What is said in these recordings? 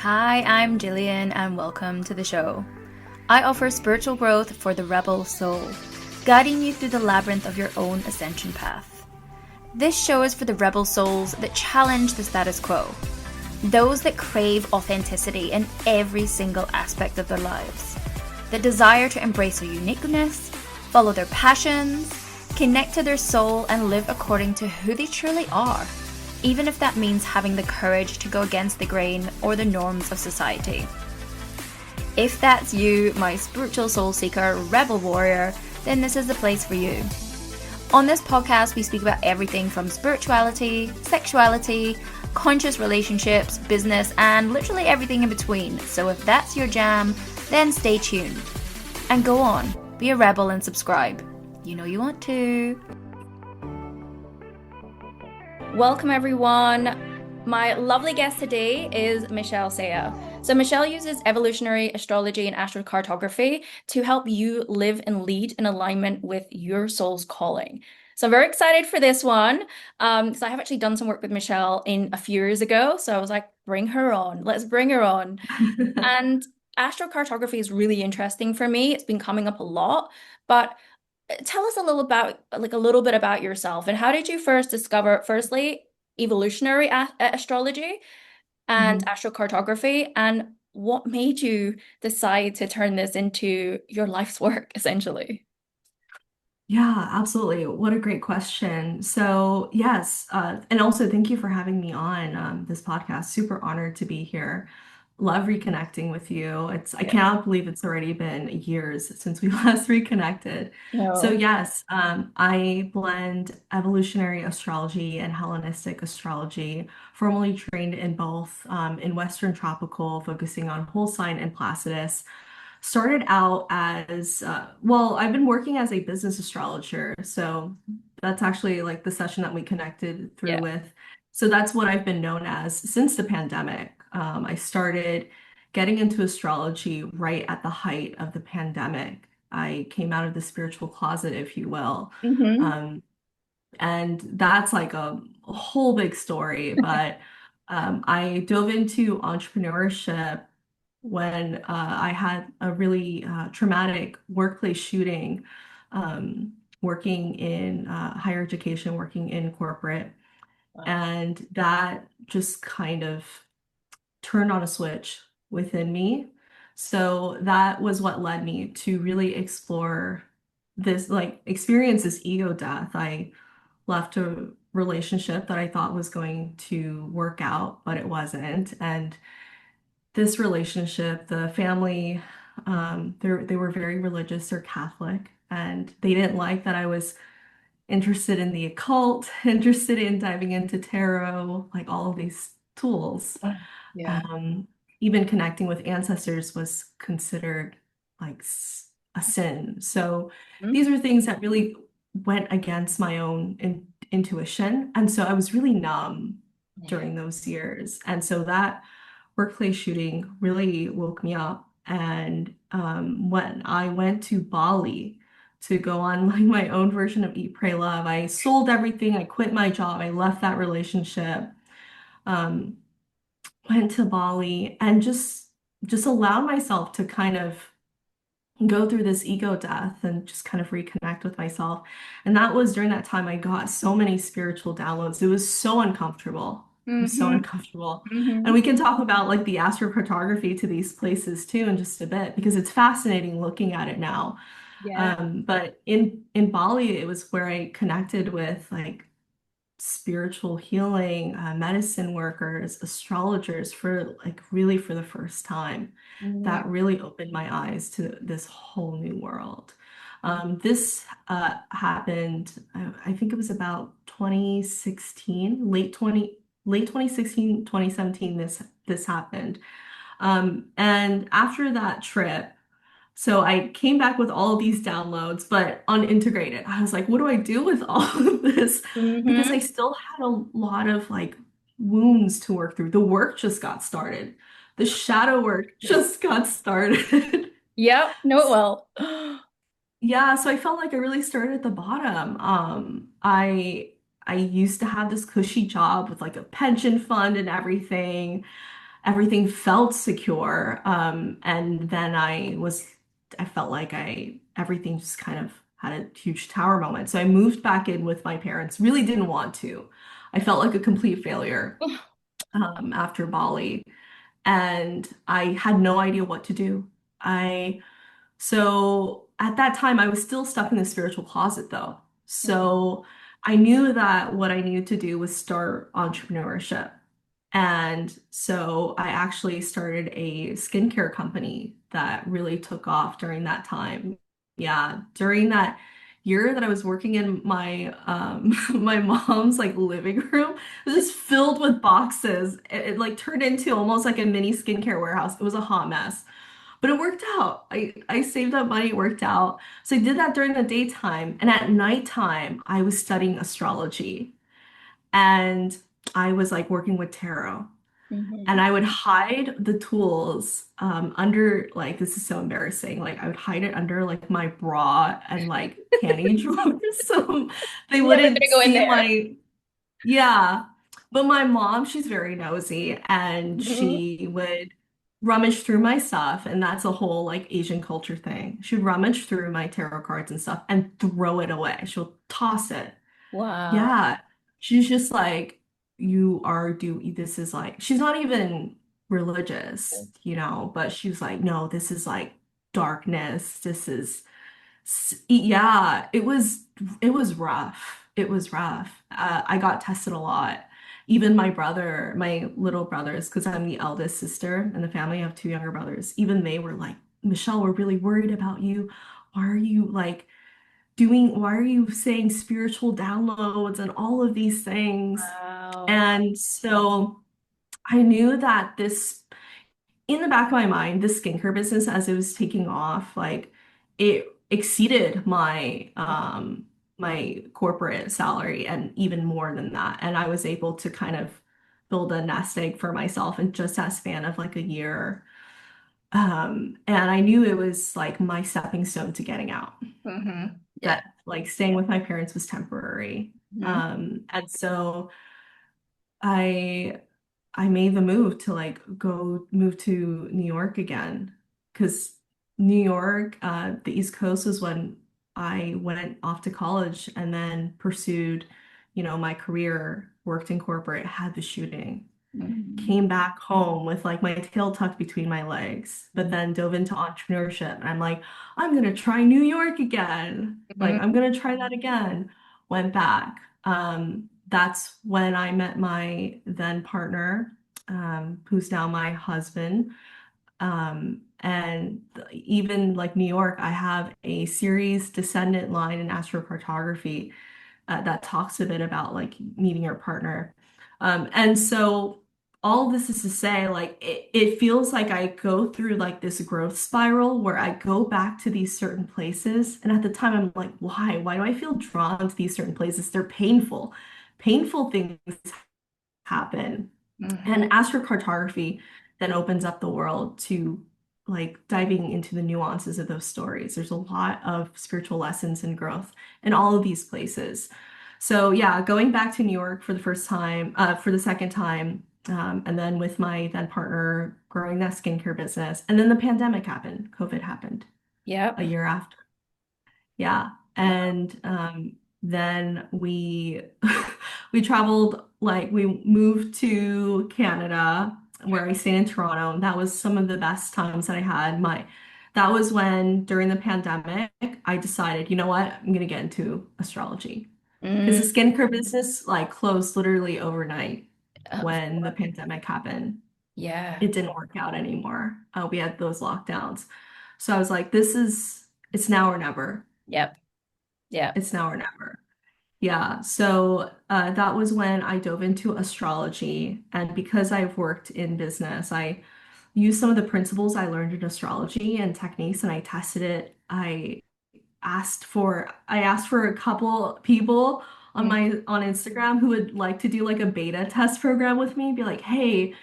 Hi, I'm Jillian, and welcome to the show. I offer spiritual growth for the rebel soul, guiding you through the labyrinth of your own ascension path. This show is for the rebel souls that challenge the status quo, those that crave authenticity in every single aspect of their lives, that desire to embrace their uniqueness, follow their passions, connect to their soul, and live according to who they truly are, even if that means having the courage to go against the grain or the norms of society. If that's you, my spiritual soul seeker, rebel warrior, then this is the place for you. On this podcast, we speak about everything from spirituality, sexuality, conscious relationships, business, and literally everything in between. So if that's your jam, then stay tuned. And go on, be a rebel and subscribe. You know you want to. Welcome, everyone. My lovely guest today is Michelle Saya. So Michelle uses evolutionary astrology and astrocartography to help you live and lead in alignment with your soul's calling. So I'm very excited for this one because I have actually done some work with Michelle in a few years ago. So I was like, bring her on. Let's bring her on. And astrocartography is really interesting for me. It's been coming up a lot, but tell us a little about like a little bit about yourself and how did you first discover firstly evolutionary astrology and Mhm. astrocartography and what made you decide to turn this into your life's work essentially? Yeah, absolutely. What a great question. So, yes, and also thank you for having me on this podcast. Super honored to be here. Love reconnecting with you. I Yeah. cannot believe it's already been years since we last reconnected. So, No. yes, I blend evolutionary astrology and Hellenistic astrology, formally trained in both in Western tropical, focusing on whole sign and Placidus. Started out as well, I've been working as a business astrologer, so that's actually like the session that we connected through Yeah. with. So that's what I've been known as since the pandemic. I started getting into astrology right at the height of the pandemic. I came out of the spiritual closet, if you will. Mm-hmm. Um, and that's like a whole big story, but I dove into entrepreneurship when I had a really traumatic workplace shooting, working in higher education, working in corporate. Wow. And that just kind of turned on a switch within me. So that was what led me to really explore this, like experience this ego death. I left a relationship that I thought was going to work out, but it wasn't. And this relationship, the family, they were very religious or Catholic, and they didn't like that I was interested in the occult, interested in diving into tarot, like all of these tools. Yeah. Um, Even connecting with ancestors was considered like a sin. So Mhm. these are things that really went against my own intuition. And so I was really numb Yeah. during those years. And so that workplace shooting really woke me up. And when I went to Bali to go on like my own version of Eat, Pray, Love, I sold everything. I quit my job. I left that relationship. Um, Went to Bali and just allowed myself to kind of go through this ego death and just kind of reconnect with myself. And that was during that time I got so many spiritual downloads. It was so uncomfortable. It was so Mm-hmm. uncomfortable. And Mm-hmm. we can talk about like the astrocartography to these places too in just a bit because it's fascinating looking at it now. Yeah. But in Bali, it was where I connected with like spiritual healing, medicine workers, astrologers for like really for the first time. Mm-hmm. That really opened my eyes to this whole new world. This happened, I think it was about 2016, late 2016, 2017, this happened. And after that trip, so I came back with all of these downloads, but unintegrated. I was like, what do I do with all of this? Because I Mm-hmm. still had a lot of like wounds to work through. The work just got started. The shadow work just got started. Yep. No, it will. Yeah, so I felt like I really started at the bottom. I used to have this cushy job with like a pension fund and everything. everything felt secure. And then I felt like everything just kind of had a huge tower moment. So I moved back in with my parents, really didn't want to. I felt like a complete failure after Bali, and I had no idea what to do. I so at that time, I was still stuck in the spiritual closet though. Mhm. So I knew that what I needed to do was start entrepreneurship. And so I actually started a skincare company that really took off during that time. Yeah, during that year that I was working in my my mom's like living room, it was just filled with boxes. It like turned into almost like a mini skincare warehouse. It was a hot mess. But it worked out. I saved up money, it worked out. So I did that during the daytime. And at nighttime, I was studying astrology. And I was like working with tarot. And Mhm. I would hide the tools under, like, this is so embarrassing. Like, I would hide it under like my bra and like panty drawers. So they Never wouldn't gonna go in see there. my, yeah. But my mom, she's very nosy and Mhm. she would rummage through my stuff. And that's a whole like Asian culture thing. She'd rummage through my tarot cards and stuff and throw it away. She'll toss it. Wow. Yeah. She's just like, this is like, she's not even religious, but she's like, no, this is like darkness. Yeah, it was rough. It was rough. I got tested a lot. Even my little brothers, because I'm the eldest sister in the family, I have two younger brothers. Even they were like, Michelle, we're really worried about you. Why are you like why are you saying spiritual downloads and all of these things? Wow. And so I knew that in the back of my mind, this skincare business, as it was taking off, like it exceeded my corporate salary and even more than that. And I was able to kind of build a nest egg for myself in just that span of like a year. And I knew it was like my stepping stone to getting out, Hmm. Yeah. that like staying with my parents was temporary. Hmm. And so I I made the move to like go move to New York again, because New York, the East Coast was when I went off to college and then pursued, my career, worked in corporate, had the shooting, Hmm. came back home with like my tail tucked between my legs, but then dove into entrepreneurship. And I'm like, I'm gonna try New York again. Like, I'm gonna try that again. Went back. That's when I met my then partner, who's now my husband. And even like New York, I have a series descendant line in astrocartography that talks a bit about like meeting your partner. And so all this is to say, like it feels like I go through like this growth spiral where I go back to these certain places. And at the time, I'm like, why? Why do I feel drawn to these certain places? They're painful. Painful things happen. Hmm. And astrocartography then opens up the world to like diving into the nuances of those stories. There's a lot of spiritual lessons and growth in all of these places. So yeah, going back to New York for the first time, for the second time, and then with my then partner growing that skincare business. And then the pandemic happened, COVID happened Yep. a year after. Yeah. Wow. And then we we traveled, like we moved to Canada where I stayed in Toronto. And that was some of the best times that I had. That was when during the pandemic I decided, you know what, I'm gonna get into astrology. Because Mm. the skincare business like closed literally overnight Of when the course. pandemic happened. Yeah. It didn't work out anymore. We had those lockdowns. So I was like, it's now or never. Yep. Yep. It's now or never. Yeah, so that was when I dove into astrology. And because I've worked in business, I used some of the principles I learned in astrology and techniques and I tested it. I asked for a couple people on Mm. Instagram who would like to do like a beta test program with me, be like, hey,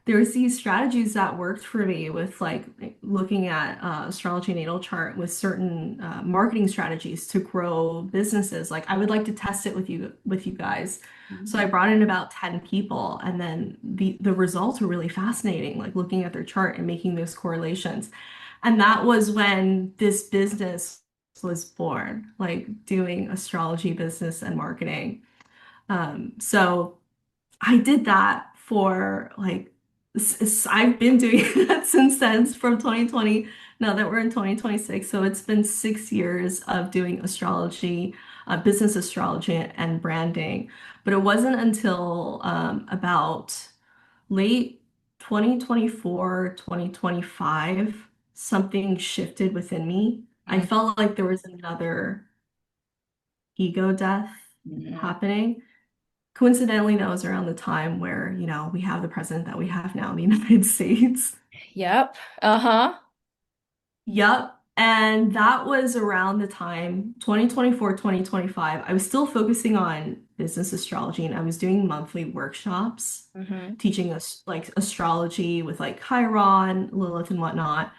there's these strategies that worked for me with like looking at astrology natal chart with certain marketing strategies to grow businesses. Like I would like to test it with you guys. So I Mhm. brought in about 10 people and then the results were really fascinating, like looking at their chart and making those correlations. And that was when this business was born, like doing astrology business and marketing. So I did that for like I've been doing that since then from 2020. Now that we're in 2026, so it's been 6 years of doing astrology, business astrology and branding. But it wasn't until about late 2024, 2025, something shifted within me. I Mhm. felt like there was another ego death Mhm. happening. Coincidentally, that was around the time where, we have the president that we have now in the United States. Yep. Uh-huh. Yup. And that was around the time, 2024, 2025. I was still focusing on business astrology and I was doing monthly workshops, Hmm. teaching us like astrology with like Chiron, Lilith, and whatnot.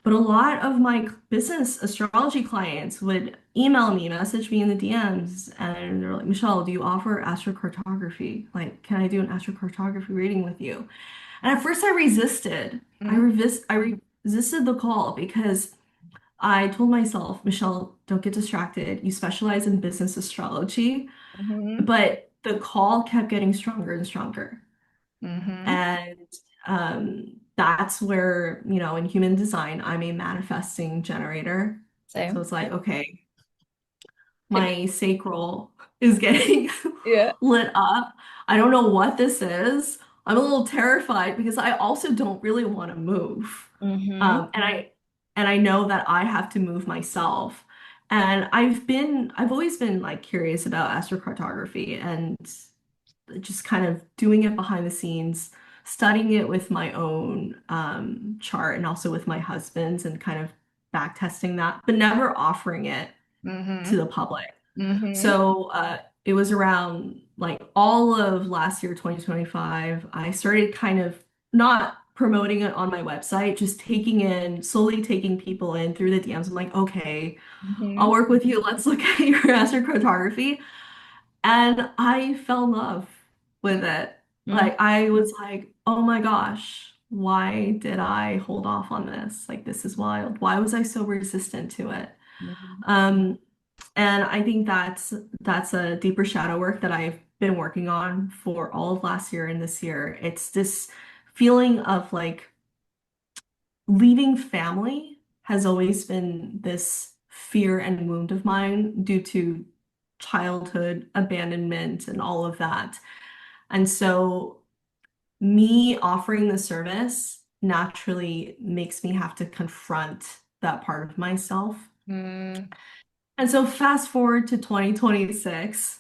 But a lot of my business astrology clients would email me, message me in the DMs, and they're like, Michelle, do you offer astrocartography? Like, can I do an astrocartography reading with you? And at first I resisted. Hmm. I resisted the call because I told myself, Michelle, don't get distracted. You specialize in business astrology. Hmm. But the call kept getting stronger and stronger. Hmm. And that's where, in human design, I'm a manifesting generator. So Same. it's like, okay, Hit me. my sacral is getting Yeah. lit up. I don't know what this is. I'm a little terrified because I also don't really want to move. Hmm. And I know that I have to move myself. And I've always been like curious about astrocartography and just kind of doing it behind the scenes, studying it with my own chart and also with my husband's and kind of back testing that, but never offering it to Hmm. the public. Hmm. So it was around like all of last year, 2025, I started kind of not promoting it on my website, just slowly taking people in through the DMs. I'm like, okay, I'll Hmm. work with you. Let's look at your astrocartography. And I fell in love with it. Hmm. Like I was like, oh my gosh, why did I hold off on this? Like this is wild. Why was I so resistant to it? Hmm. Um, and I think that's a deeper shadow work that I've been working on for all of last year and this year. It's this feeling of like leaving family has always been this fear and wound of mine due to childhood abandonment and all of that. And so me offering the service naturally makes me have to confront that part of myself. Hmm. And so fast forward to 2026,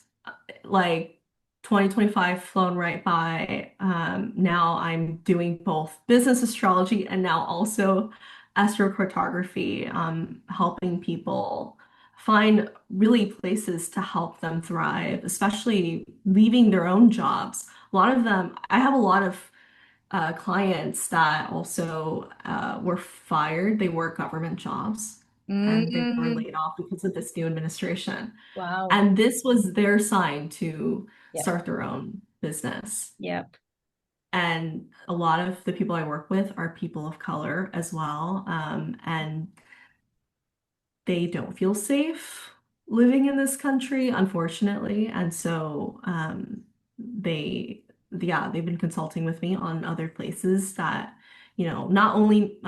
like 2025 flown right by. Now I'm doing both business astrology and now also astrocartography, helping people find really places to help them thrive, especially leaving their own jobs. A lot of them, I have a lot of clients that also were fired. They work government jobs and they were Hmm. laid off because of this new administration. Wow. And this was their sign to Yep. start their own business. Yep. And a lot of the people I work with are people of color as well. And they don't feel safe living in this country, unfortunately. And so they've been consulting with me on other places that, not only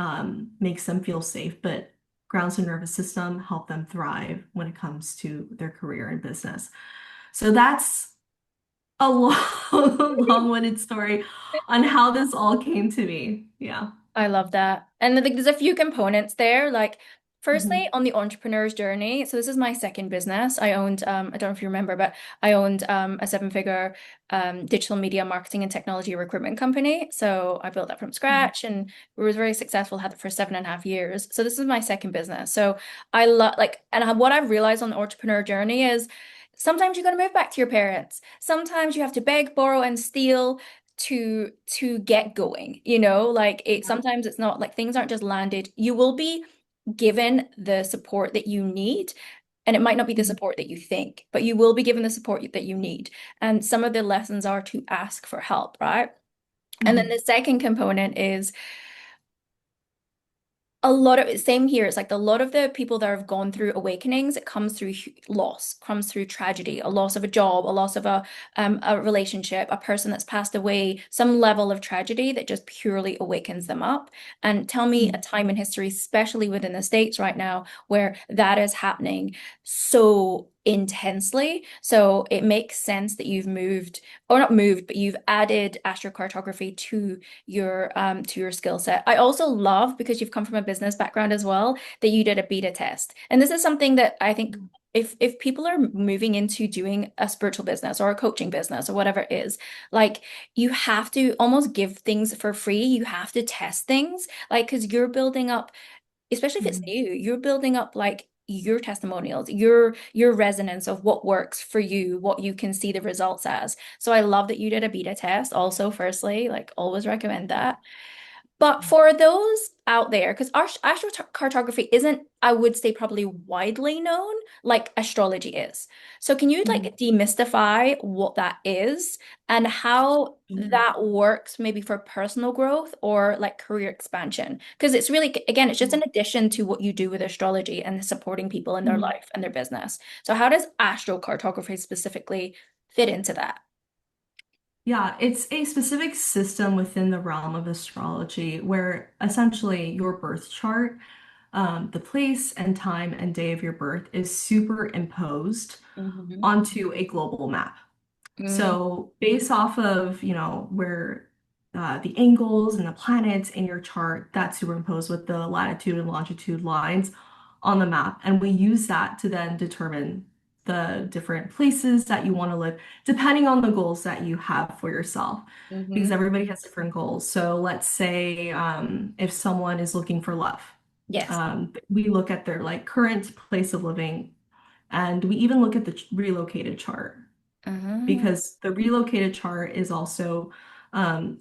makes them feel safe, but grounds their nervous system, help them thrive when it comes to their career and business. So that's a long, long-winded story on how this all came to me. Yeah. I love that. And I think there's a few components there. Like, firstly, Mhm. on the entrepreneur's journey. So this is my second business. I owned, I don't know if you remember, but I owned a seven-figure digital media marketing and technology recruitment company. So I built that from scratch and it was very successful, had it for 7.5 years. So this is my second business. So I love like, and what I've realized on the entrepreneur journey is sometimes you got to move back to your parents. Sometimes you have to beg, borrow, and steal to get going, you know, like it sometimes it's not like things aren't just landed. You will be given the support that you need. And it might not be the Mhm. support that you think, but you will be given the support that you need. And some of the lessons are to ask for help, right? And then Mhm. the second component is a lot of same here. It's like a lot of the people that have gone through awakenings, it comes through loss, comes through tragedy, a loss of a job, a loss of a relationship, a person that's passed away, some level of tragedy that just purely awakens them up. And tell me a Mhm. time in history, especially within the States right now, where that is happening so intensely. So it makes sense that you've moved, or not moved, but you've added astrocartography to your skill set. I also love, because you've come from a business background as well, that you did a beta test. And this is something that I think if people are moving into doing a spiritual business or a coaching business or whatever it is, like you have to almost give things for free. You have to test things, like because you're building up, especially if it's Mhm. new, you're building up like your testimonials, your resonance of what works for you, what you can see the results as. So I love that you did a beta test also, firstly, like always recommend that. But for those out there, because astrocartography isn't, I would say, probably widely known like astrology is. So can you Mhm. like demystify what that is and how Mhm. that works maybe for personal growth or like career expansion? Because it's really, again, it's just an addition to what you do with astrology and supporting people in their Mhm. life and their business. So how does astrocartography specifically fit into that? Yeah, it's a specific system within the realm of astrology where essentially your birth chart, the place and time and day of your birth is superimposed Mm-hmm. onto a global map. Mm-hmm. So based off of, where the angles and the planets in your chart, that's superimposed with the latitude and longitude lines on the map. And we use that to then determine the different places that you want to live, depending on the goals that you have for yourself, because Mm-hmm. everybody has different goals. So let's say if someone is looking for love, Yes. we look at their like current place of living, and we even look at the relocated chart Uh-huh. because the relocated chart is also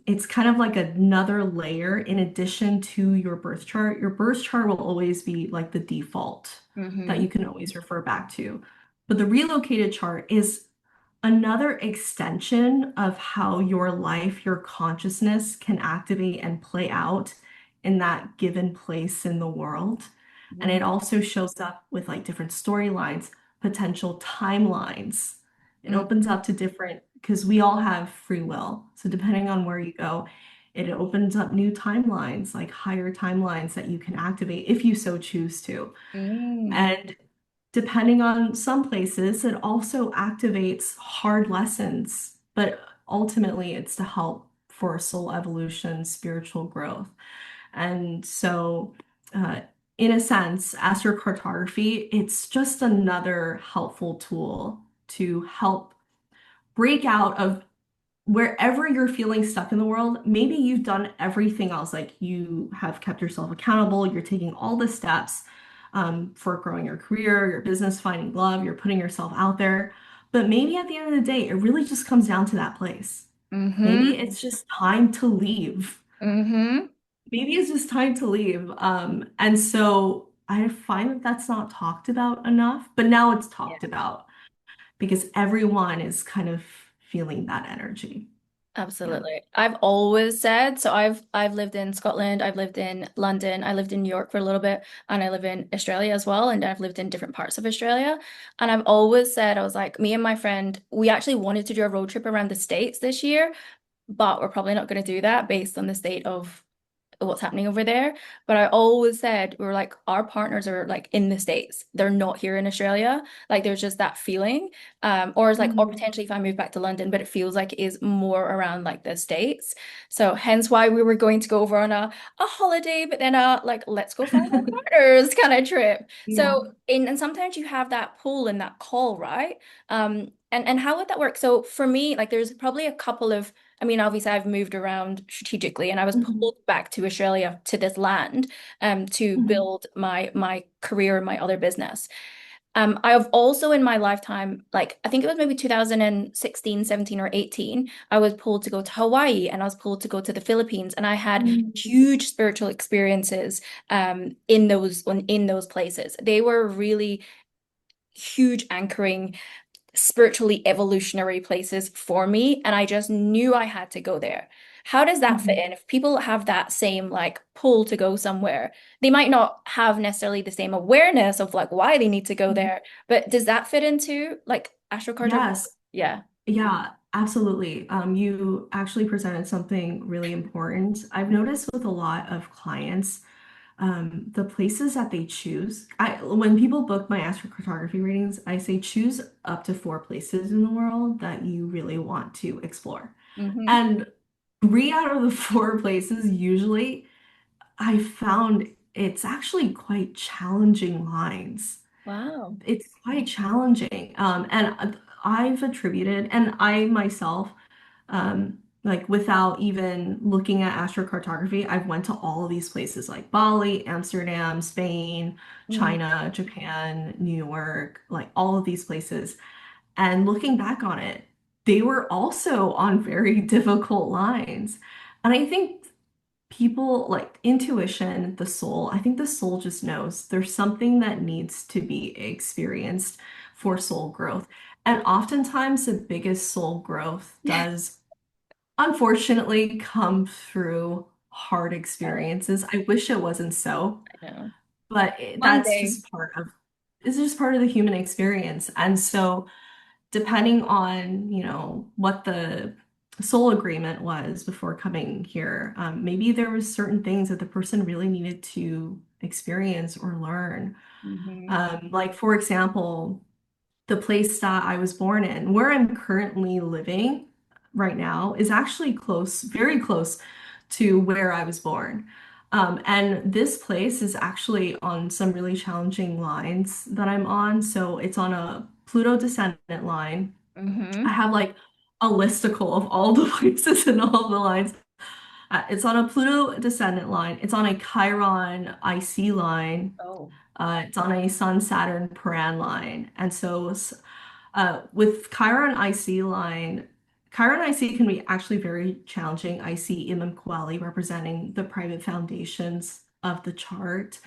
it's kind of like another layer in addition to your birth chart. Your birth chart will always be like the default that Mm-hmm. you can always refer back to. But the relocated chart is another extension of how your life, your consciousness can activate and play out in that given place in the world. And it also shows up with like different storylines, potential timelines. It Mm-hmm. opens up to different, because we all have free will. So depending on where you go, it opens up new timelines, like higher timelines that you can activate if you so choose to. Mm-hmm. And depending on some places, it also activates hard lessons, but ultimately it's to help for soul evolution, spiritual growth. And so, uh, in a sense, astrocartography, it's just another helpful tool to help break out of wherever you're feeling stuck in the world. Maybe you've done everything else, like you have kept yourself accountable, you're taking all the steps for growing your career, your business, finding love, you're putting yourself out there. But maybe at the end of the day, it really just comes down to that place. Mm-hmm. Maybe it's just time to leave. Mm-hmm. Maybe it's just time to leave. And so I find that that's not talked about enough, but now it's Yeah, talked about because everyone is kind of feeling that energy. Yeah. absolutely. I've always said, so I've lived in Scotland, I've lived in London, I lived in New York for a little bit, and I live in Australia as well, and I've lived in different parts of Australia. And I've always said, I was like, me and my friend, we actually wanted to do a road trip around the States this year, but we're probably not going to do that based on the state of what's happening over there. But I always said we were like our partners are like in the States. They're not here in Australia. Like there's just that feeling. Or it's like, or Mhm. potentially if I move back to London, but it feels like it is more around like the States. So hence why we were going to go over on a holiday, but then like let's go find our partners kind of trip. Yeah. So and sometimes you have that pull and that call, right? And how would that work? So for me, like there's probably a couple of I mean, obviously, I've moved around strategically, and I was Mhm. pulled back to Australia to this land, to Mhm. build my career and my other business. I've also in my lifetime, like I think it was maybe 2016, 17, or 18, I was pulled to go to Hawaii and I was pulled to go to the Philippines, and I had Mm. huge spiritual experiences in those places. They were really huge anchoring spiritually evolutionary places for me, and I just knew I had to go there. How does that fit Mhm. in? If people have that same like pull to go somewhere, they might not have necessarily the same awareness of like why they need to go Mhm. there, but does that fit into like astrocartography? Yes. Yeah. Yeah, absolutely. You actually presented something really important. I've noticed with a lot of clients, the places that they choose. When people book my astrocartography readings, I say choose up to four places in the world that you really want to explore. Mm-hmm. And three out of the four places, usually, I found it's actually quite challenging lines. Wow. It's quite challenging. And I've attributed, and I myself, like without even looking at astrocartography, I've went to all of these places like Bali, Amsterdam, Spain, Mm. China, Japan, New York, like all of these places. And looking back on it, they were also on very difficult lines. And I think people like intuition, the soul, I think the soul just knows there's something that needs to be experienced for soul growth. And oftentimes, the biggest soul growth does unfortunately come through hard Oh, experiences. I wish it wasn't so, I know. but One that's day. just part of it's just part of the human experience. And so depending on, what the soul agreement was before coming here, maybe there was certain things that the person really needed to experience or learn. Mm-hmm. Like for example, the place that I was born in, where I'm currently living right now, is actually close, very close to where I was born. And this place is actually on some really challenging lines that I'm on. So it's on a Pluto descendant line. I Mm-hmm. have like a listicle of all the places and all the lines. It's on a Pluto descendant line. It's on a Chiron IC line. Oh. It's on a Sun Saturn Paran line. And so with Chiron IC line, Chiron IC can be actually very challenging. I see Imam representing the private foundations of the chart.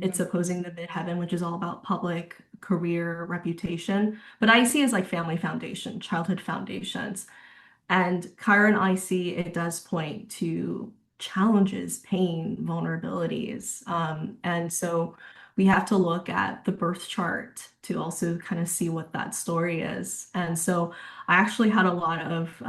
It's Mm-hmm. opposing the midheaven, which is all about public, career, reputation. But IC is like family foundation, childhood foundations. And Chiron IC, it does point to challenges, pain, vulnerabilities. And so we have to look at the birth chart to also kind of see what that story is. And so I actually had a lot of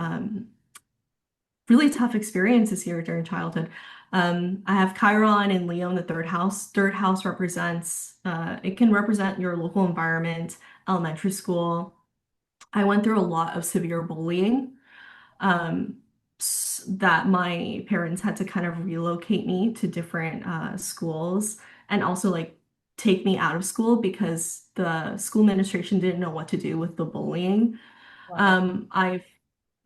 really tough experiences here during childhood. I have Chiron and Leo in the third house. Third house represents, it can represent your local environment, elementary school. I went through a lot of severe bullying um, that my parents had to kind of relocate me to different schools and also like take me out of school because the school administration didn't know what to do with the bullying. Wow. I've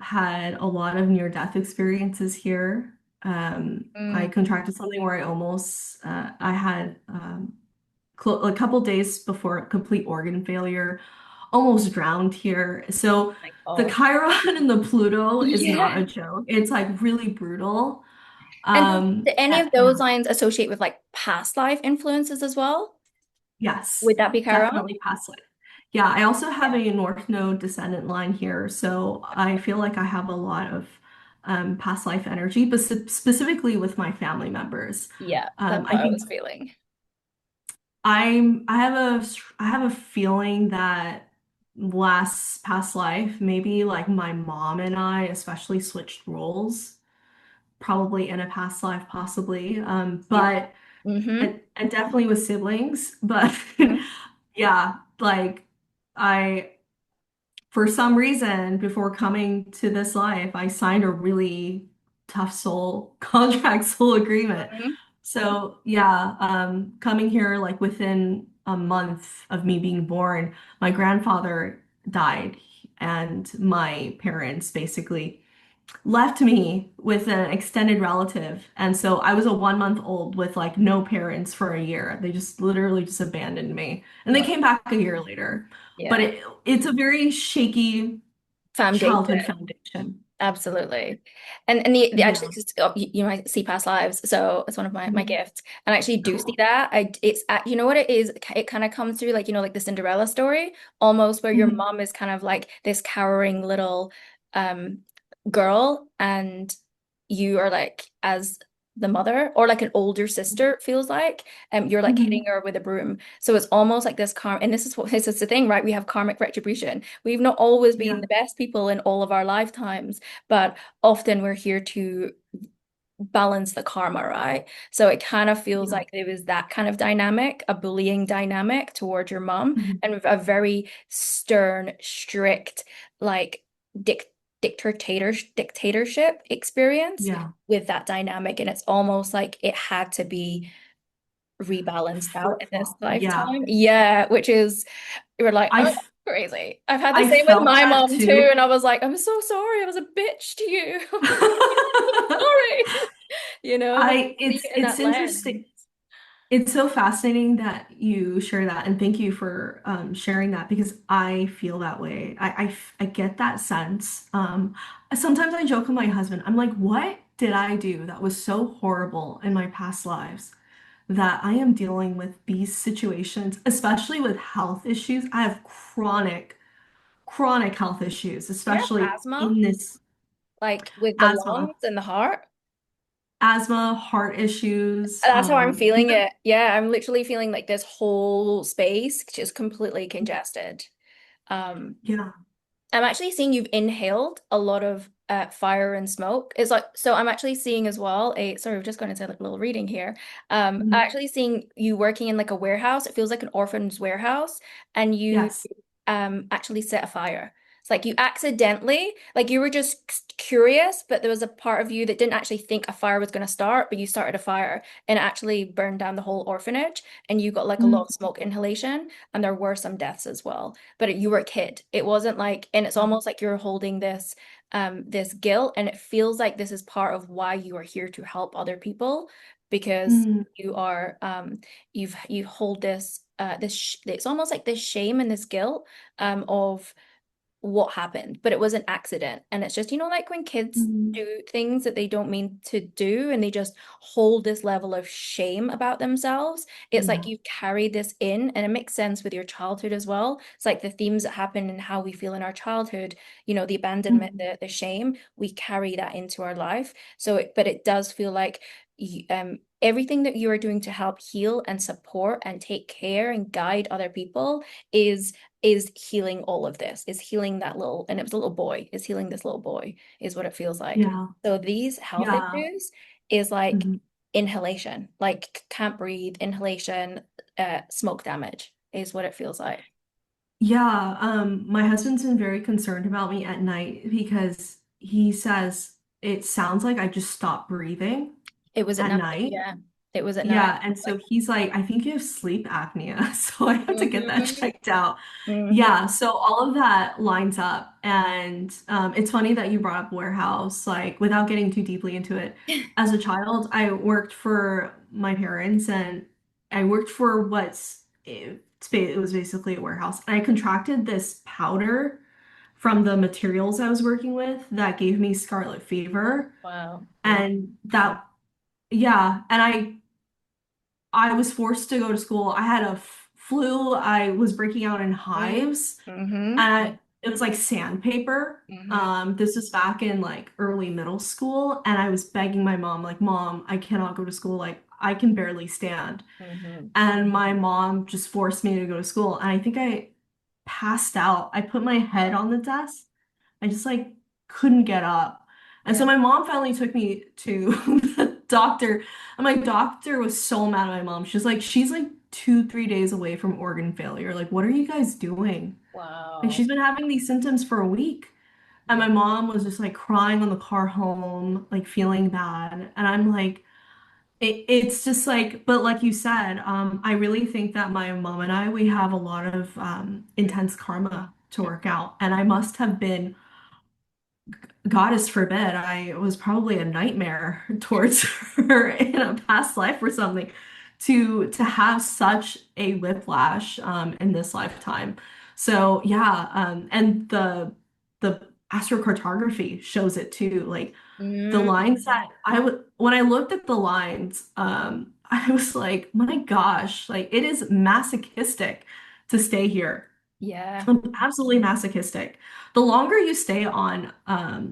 had a lot of near-death experiences here. I Mm. contracted something where I had a couple days before complete organ failure, almost drowned here. So My the gosh. Chiron and the Pluto is not Yeah. a joke. It's like really brutal. And do any of those Yeah, lines associate with like past life influences as well? yes, Would that be Chiron? definitely past life. Yeah, I also have Yeah. a North Node descendant line here, so I feel like I have a lot of past life energy, but specifically with my family members. Yeah, that's I what I think was feeling. I have a feeling that last past life, maybe like my mom and I especially switched roles, probably in a past life, possibly. Yeah. But Mm-hmm. and definitely with siblings. But Hmm. yeah, like I for some reason, before coming to this life, I signed a really tough soul contract, soul agreement. So yeah, coming here like within a month of me being born, my grandfather died, and my parents basically. left me with an extended relative. And so I was a 1 month old with like no parents for a year. They just literally just abandoned me. And they Wow. came back a year later. But Yeah. it's a very shaky Foundation. childhood foundation. Absolutely. And the actually Yeah. 'cause, you might see past lives, so it's one of my Mhm. gifts. And I actually do see Cool. that. It's you know what it is? It kind of comes through like like the Cinderella story, almost where your Mhm. mom is kind of like this cowering little um girl, and you are like as the mother or like an older sister, it feels like you're like hitting Mhm. her with a broom. So it's almost like this karma, and this is the thing, right? We have karmic retribution. We've not always been Yeah. the best people in all of our lifetimes, but often we're here to balance the karma, right? So it kind of feels Yeah. like there was that kind of dynamic, a bullying dynamic toward your mom, Mhm. and a very stern, strict, like dictatorship experience Yeah. with that dynamic. And it's almost like it had to be rebalanced out in this Flip-flop. Yeah. lifetime. Yeah, which is we're like, I oh, f- crazy. I've had the I same with felt my that mom too, too. and I was like, I'm so sorry, I was a bitch to you. I'm sorry. But I seeing it in it's that lens. interesting. It's so fascinating that you share that, and thank you for sharing that because I feel that way. I get that sense. Sometimes I joke with my husband. I'm like, what did I do that was so horrible in my past lives that I am dealing with these situations, especially with health issues. I have chronic health issues, Do you have especially asthma? in this Like with the asthma, lungs and the heart? asthma, heart issues. That's how I'm feeling it. Yeah, I'm literally feeling like this whole space just completely congested. Um, Yeah. I'm actually seeing you've inhaled a lot of fire and smoke. It's like so I'm actually seeing as well a sorry, we've just gone into like a little reading here. I'm Mhm. actually seeing you working in like a warehouse. It feels like an orphan's warehouse, and you Yes. actually set a fire. It's like you accidentally, like you were just curious, but there was a part of you that didn't actually think a fire was going to start, but you started a fire and it actually burned down the whole orphanage, and you got like a lot Mhm. of smoke inhalation, and there were some deaths as well, but you were a kid. It wasn't like, and it's almost like you're holding this guilt, and it feels like this is part of why you are here to help other people, because Mhm. you are you hold this it's almost like this shame and this guilt of what happened, but it was an accident. And it's just, like when kids Mhm. do things that they don't mean to do and they just hold this level of shame about themselves. It's like Yeah. you carry this in, and it makes sense with your childhood as well. It's like the themes that happen and how we feel in our childhood, the abandonment, Mhm. the shame, we carry that into our life. But it does feel like everything that you are doing to help heal and support and take care and guide other people is healing all of this, is healing that little, and it was a little boy, is healing this little boy, is what it feels like. Yeah. So these health Yeah. issues is like Mhm. inhalation, like can't breathe, inhalation, smoke damage is what it feels like. Yeah. My husband's been very concerned about me at night because he says it sounds like I just stopped breathing It was at at night, night. yeah. It was at night. Yeah, and so Like, he's like, I think you have sleep apnea, so I have to get that mm-hmm, checked out. mm-hmm. Yeah, so all of that lines up, and it's funny that you brought up warehouse, like without getting too deeply into it. As a child, I worked for my parents, and I worked for it was basically a warehouse, and I contracted this powder from the materials I was working with that gave me scarlet fever, Wow. and that yeah, and I was forced to go to school. I had a flu. I was breaking out in hives, Mm-hmm, and it was like sandpaper. mm-hmm, This was back in like early middle school, and I was begging my mom, like, Mom, I cannot go to school. Like, I can barely stand. mm-hmm. And my mom just forced me to go to school. And I think I passed out. I put my head Wow. on the desk. I just like couldn't get up. And so Yeah. my mom finally took me to the doctor. And my doctor was so mad at my mom. She's like 2, 3 days away from organ failure. Like, what are you guys doing? Like, Wow. she's been having these symptoms for a week. And Yeah. my mom was just like crying on the car home, like feeling bad. And I'm like, it's just like, but like you said, I really think that my mom and I, we have a lot of intense karma to work out. And I must have been goddess forbid, I was probably a nightmare towards her in a past life or something to have such a whiplash in this lifetime. So yeah, and the astrocartography shows it too. Like the lines Mm, that I would when I looked at the lines, I was like, my gosh, like it is masochistic to stay here. yeah, I'm absolutely masochistic. The longer you stay on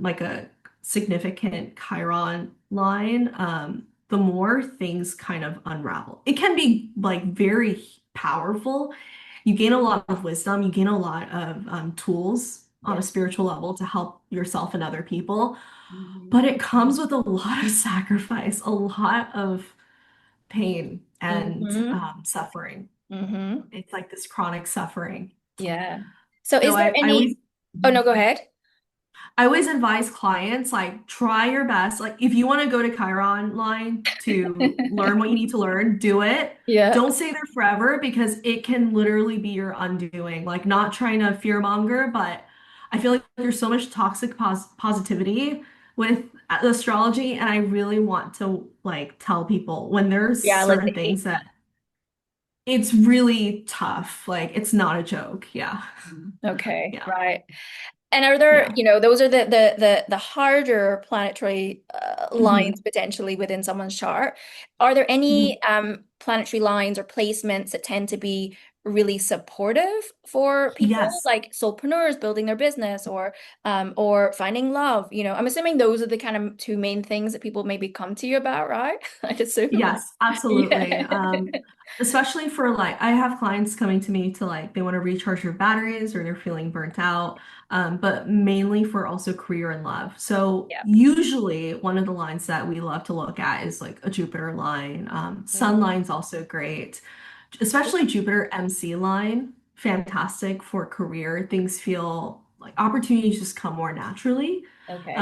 like a significant Chiron line, the more things kind of unravel. It can be like very powerful. You gain a lot of wisdom, you gain a lot of tools on a yeah. spiritual level to help yourself and other people, Hmm. but it comes with a lot of sacrifice, a lot of pain and Hmm. suffering. Hmm. It's like this chronic suffering. Yeah. So So is there I any, always oh no, go ahead. I always advise clients like try your best. Like if you want to go to Chiron line to learn what you need to learn, do it. Yeah. Don't stay there forever because it can literally be your undoing. Like not trying to fear monger, but I feel like there's so much toxic positivity with astrology, and I really want to like tell people when there's certain Reality. things that it's really tough. Like it's not a joke. Yeah. Okay, Yeah. right. And are there, Yeah. those are the harder planetary lines Mhm. potentially within someone's chart. Are there any planetary lines or placements that tend to be really supportive for people, Yes. like solopreneurs building their business or finding love? I'm assuming those are the kind of two main things that people maybe come to you about, right? I'd assume. Yes, absolutely. Yeah. Especially for like, I have clients coming to me to like, they want to recharge their batteries or they're feeling burnt out, but mainly for also career and love. So Yeah. usually one of the lines that we love to look at is like a Jupiter line. Sun Mm. line's also great, especially Jupiter MC line. Fantastic for career. Things feel like opportunities just come more naturally Okay.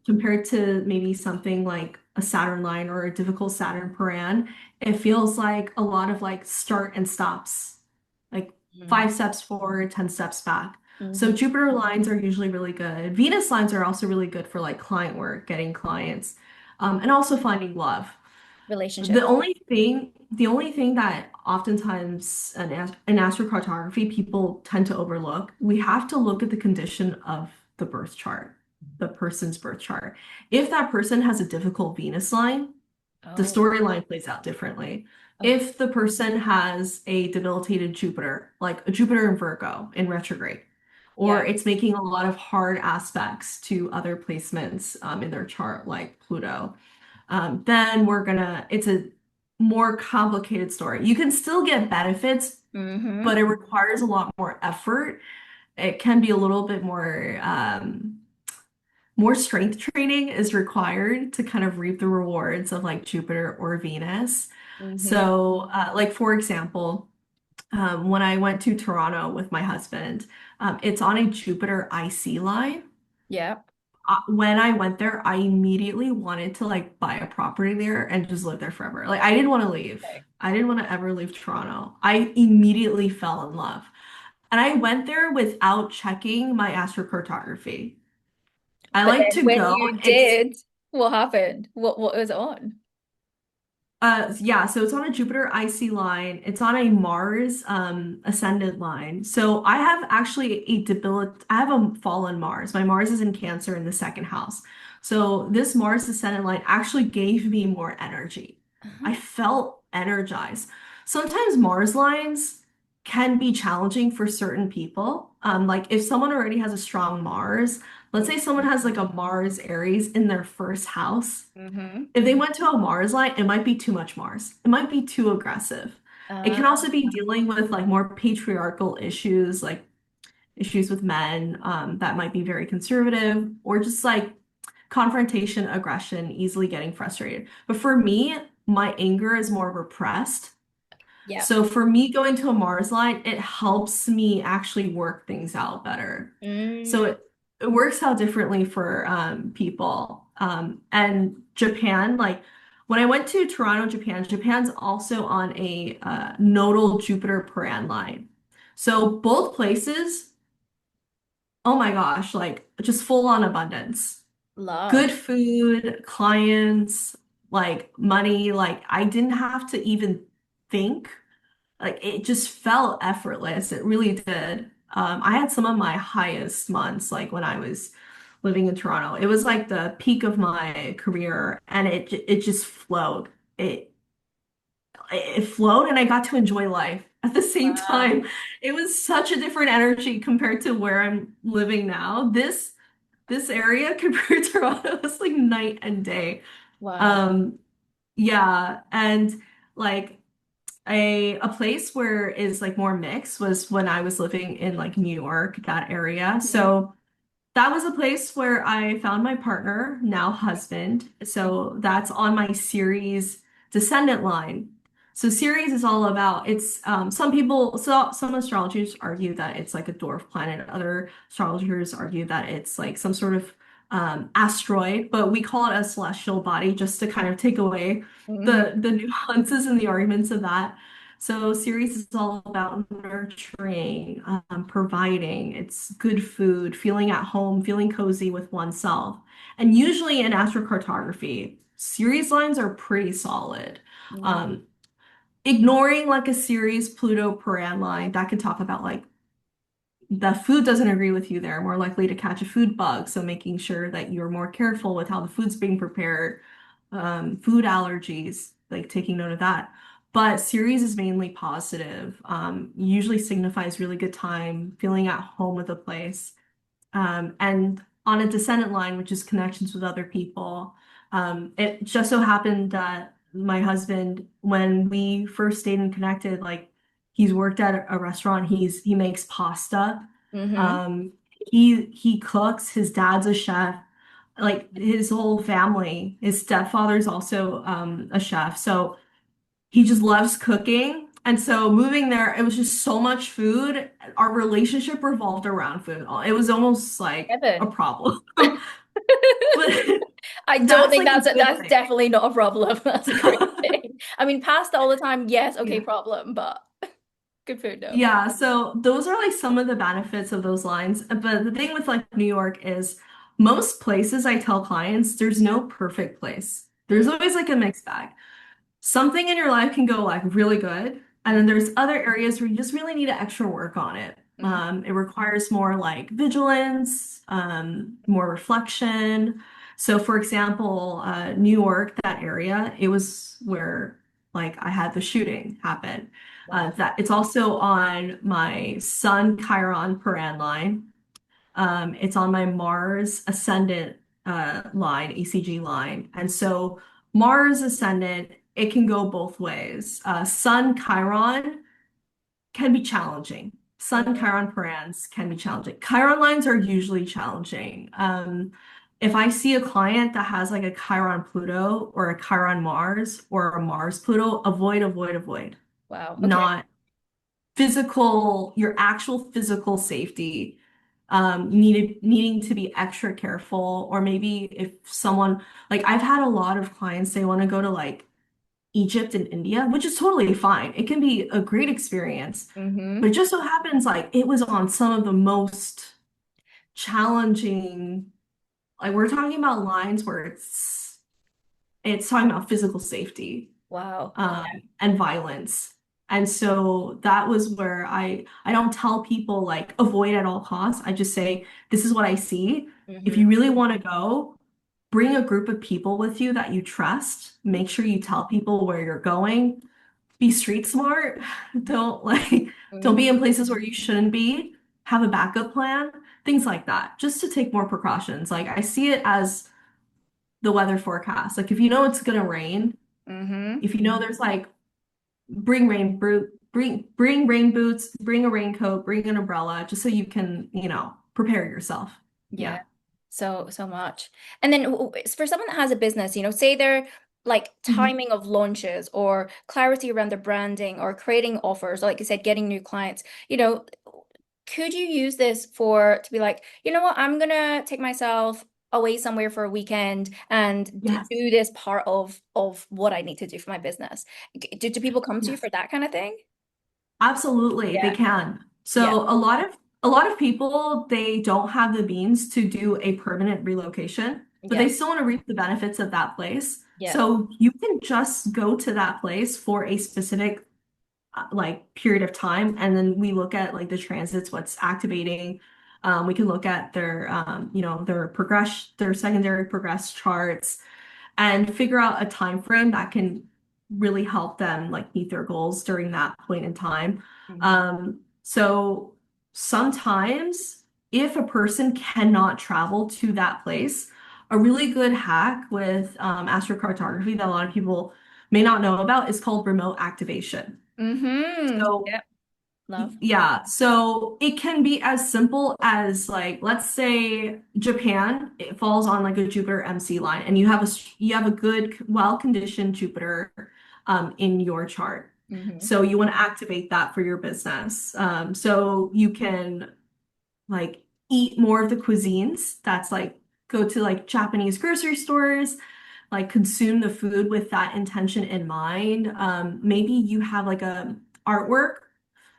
compared to maybe something like a Saturn line or a difficult Saturn Paran. It feels like a lot of like start and stops, like Mm. 5 steps forward, 10 steps back. So Hmm. Jupiter lines are usually really good. Venus lines are also really good for like client work, getting clients, and also finding love. Relationships. The only thing that oftentimes in astrocartography people tend to overlook, we have to look at the condition of the birth chart, the person's birth chart. If that person has a difficult Venus line, the Oh, storyline plays out differently. okay. If the person has a debilitated Jupiter, like a Jupiter in Virgo in retrograde, or Yeah. it's making a lot of hard aspects to other placements in their chart, like Pluto, then it's a more complicated story. You can still get benefits, but Mm-hmm. it requires a lot more effort. It can be a little bit more strength training is required to kind of reap the rewards of like Jupiter or Venus. Mm-hmm. So, like for example, when I went to Toronto with my husband, it's on a Jupiter IC line. Yeah. When I went there, I immediately wanted to like buy a property there and just live there forever. Like I didn't want to leave. Okay. I didn't want to ever leave Toronto. I immediately fell in love. And I went there without checking my astrocartography. I But like then to when go, you it's did, what happened? What was it on? yeah, so it's on a Jupiter icy line. It's on a Mars ascendant line. So I have actually I have a fallen Mars. My Mars is in Cancer in the second house. So this Mars ascendant line actually gave me more energy. Uh-huh. I felt energized. Sometimes Mars lines can be challenging for certain people. Like if someone already has a strong Mars, let's Yeah. say someone has like a Mars Aries in their first house. Mm-hmm. If they went to a Mars line, it might be too much Mars. It might be too aggressive. It Uh, can also be dealing with like more patriarchal issues, like issues with men that might be very conservative, or just like confrontation, aggression, easily getting frustrated. But for me, my anger is more repressed. yeah. So for me, going to a Mars line, it helps me actually work things out better. So Mm, it works out differently for people. And Japan, like when I went to Toronto, Japan, Japan's also on a nodal Jupiter Paran line. So both places, oh my gosh, like just full on abundance. Love. good food, clients, like money. Like I didn't have to even think. Like it just felt effortless. It really did. I had some of my highest months, like when I was living in Toronto. It was like the peak of my career, and it just flowed. It it flowed, and I got to enjoy life at the same Wow. time. It was such a different energy compared to where I'm living now. This area compared to Toronto is like night and day. Wow. Um, yeah, and like a place where is like more mixed was when I was living in like New York, that area. Mhm. So that was a place where I found my partner, now husband. So that's on my Ceres descendant line. So Ceres is all about it's some people some astrologers argue that it's like a dwarf planet. Other astrologers argue that it's like some sort of asteroid, but we call it a celestial body just to kind of take away Mhm. the nuances and the arguments of that. So series is all about nurturing, providing. It's good food, feeling at home, feeling cozy with oneself. And usually in astrocartography, series lines are pretty solid. Mhm. Um, Ignoring like a series Pluto Paran line, that could talk about like the food doesn't agree with you there, more likely to catch a food bug. So making sure that you're more careful with how the food's being prepared, food allergies, like taking note of that. But series is mainly positive, usually signifies really good time, feeling at home with a place. And on a descendant line, which is connections with other people, it just so happened that my husband, when we first stayed and connected, like he's worked at a restaurant, he makes pasta. Mhm. Um, he cooks, his dad's a chef, like his whole family, his stepfather's also a chef. So he just loves cooking. And so moving there, it was just so much food. Our relationship revolved around food. It was almost like a Heaven. problem. But I don't that's think like a good that's thing. definitely not a problem. That's a great thing. I mean, pasta all the time, yes, okay, Yeah. problem, but good food, no. Yeah, so those are like some of the benefits of those lines. But the thing with like New York is most places I tell clients, there's no perfect place. There's Mm, always like a mixed bag. Something in your life can go like really good, and mm, then there's other areas where you just really need extra work on it. mm, It requires more like vigilance, more reflection. So, for example, New York, that area, it was where like I had the shooting happen. wow. That it's also on my Sun Chiron Paran line. It's on my Mars ascendant line, ECG line. And so Mars ascendant, it can go both ways. Sun Chiron can be challenging. Sun Mhm. Chiron parans can be challenging. Chiron lines are usually challenging. If I see a client that has like a Chiron Pluto or a Chiron Mars or a Mars Pluto, avoid, avoid, avoid. Wow. Okay. Not physical, your actual physical safety, needing to be extra careful, or maybe if someone like I've had a lot of clients they want to go to like Egypt and India, which is totally fine. It can be a great experience, but Mm-hmm. it just so happens like it was on some of the most challenging, like we're talking about lines where it's talking about physical safety Wow. and violence. And so that was where I don't tell people like avoid at all costs. I just say this is what I see. If Mm-hmm. you really want to go, bring a group of people with you that you trust. Make sure you tell people where you're going. Be street smart. Don't like don't Mm-hmm. be in places where you shouldn't be. Have a backup plan. Things like that. Just to take more precautions. Like I see it as the weather forecast. Like if you know it's gonna rain, Mm-hmm. if you know there's like bring rain boots, bring a raincoat, bring an umbrella, just so you can, prepare yourself. Yeah. Yeah. So much. And then for someone that has a business, say they're like Mhm. timing of launches or clarity around their branding or creating offers, or like you said, getting new clients, could you use this for to be like, you know what, I'm gonna take myself away somewhere for a weekend and Yes. do this part of what I need to do for my business. Do people come to you Yes. for that kind of thing? Absolutely, they Yeah. can. Yeah. So a lot of people they don't have the means to do a permanent relocation. but Yeah. they still want to reap the benefits of that place. Yeah. So you can just go to that place for a specific like period of time, and then we look at like the transits, what's activating. We can look at their their progress, their secondary progress charts, and figure out a time frame that can really help them like meet their goals during that point in time. Mhm. So sometimes if a person cannot travel to that place, a really good hack with astrocartography that a lot of people may not know about is called remote activation. Mm-hmm. So Yep. Love. yeah, so it can be as simple as like let's say Japan, it falls on like a Jupiter MC line and you have a good well-conditioned Jupiter in your chart. Mm-hmm. So you want to activate that for your business. So you can like eat more of the cuisines. That's like go to like Japanese grocery stores, like consume the food with that intention in mind. Maybe you have like a artwork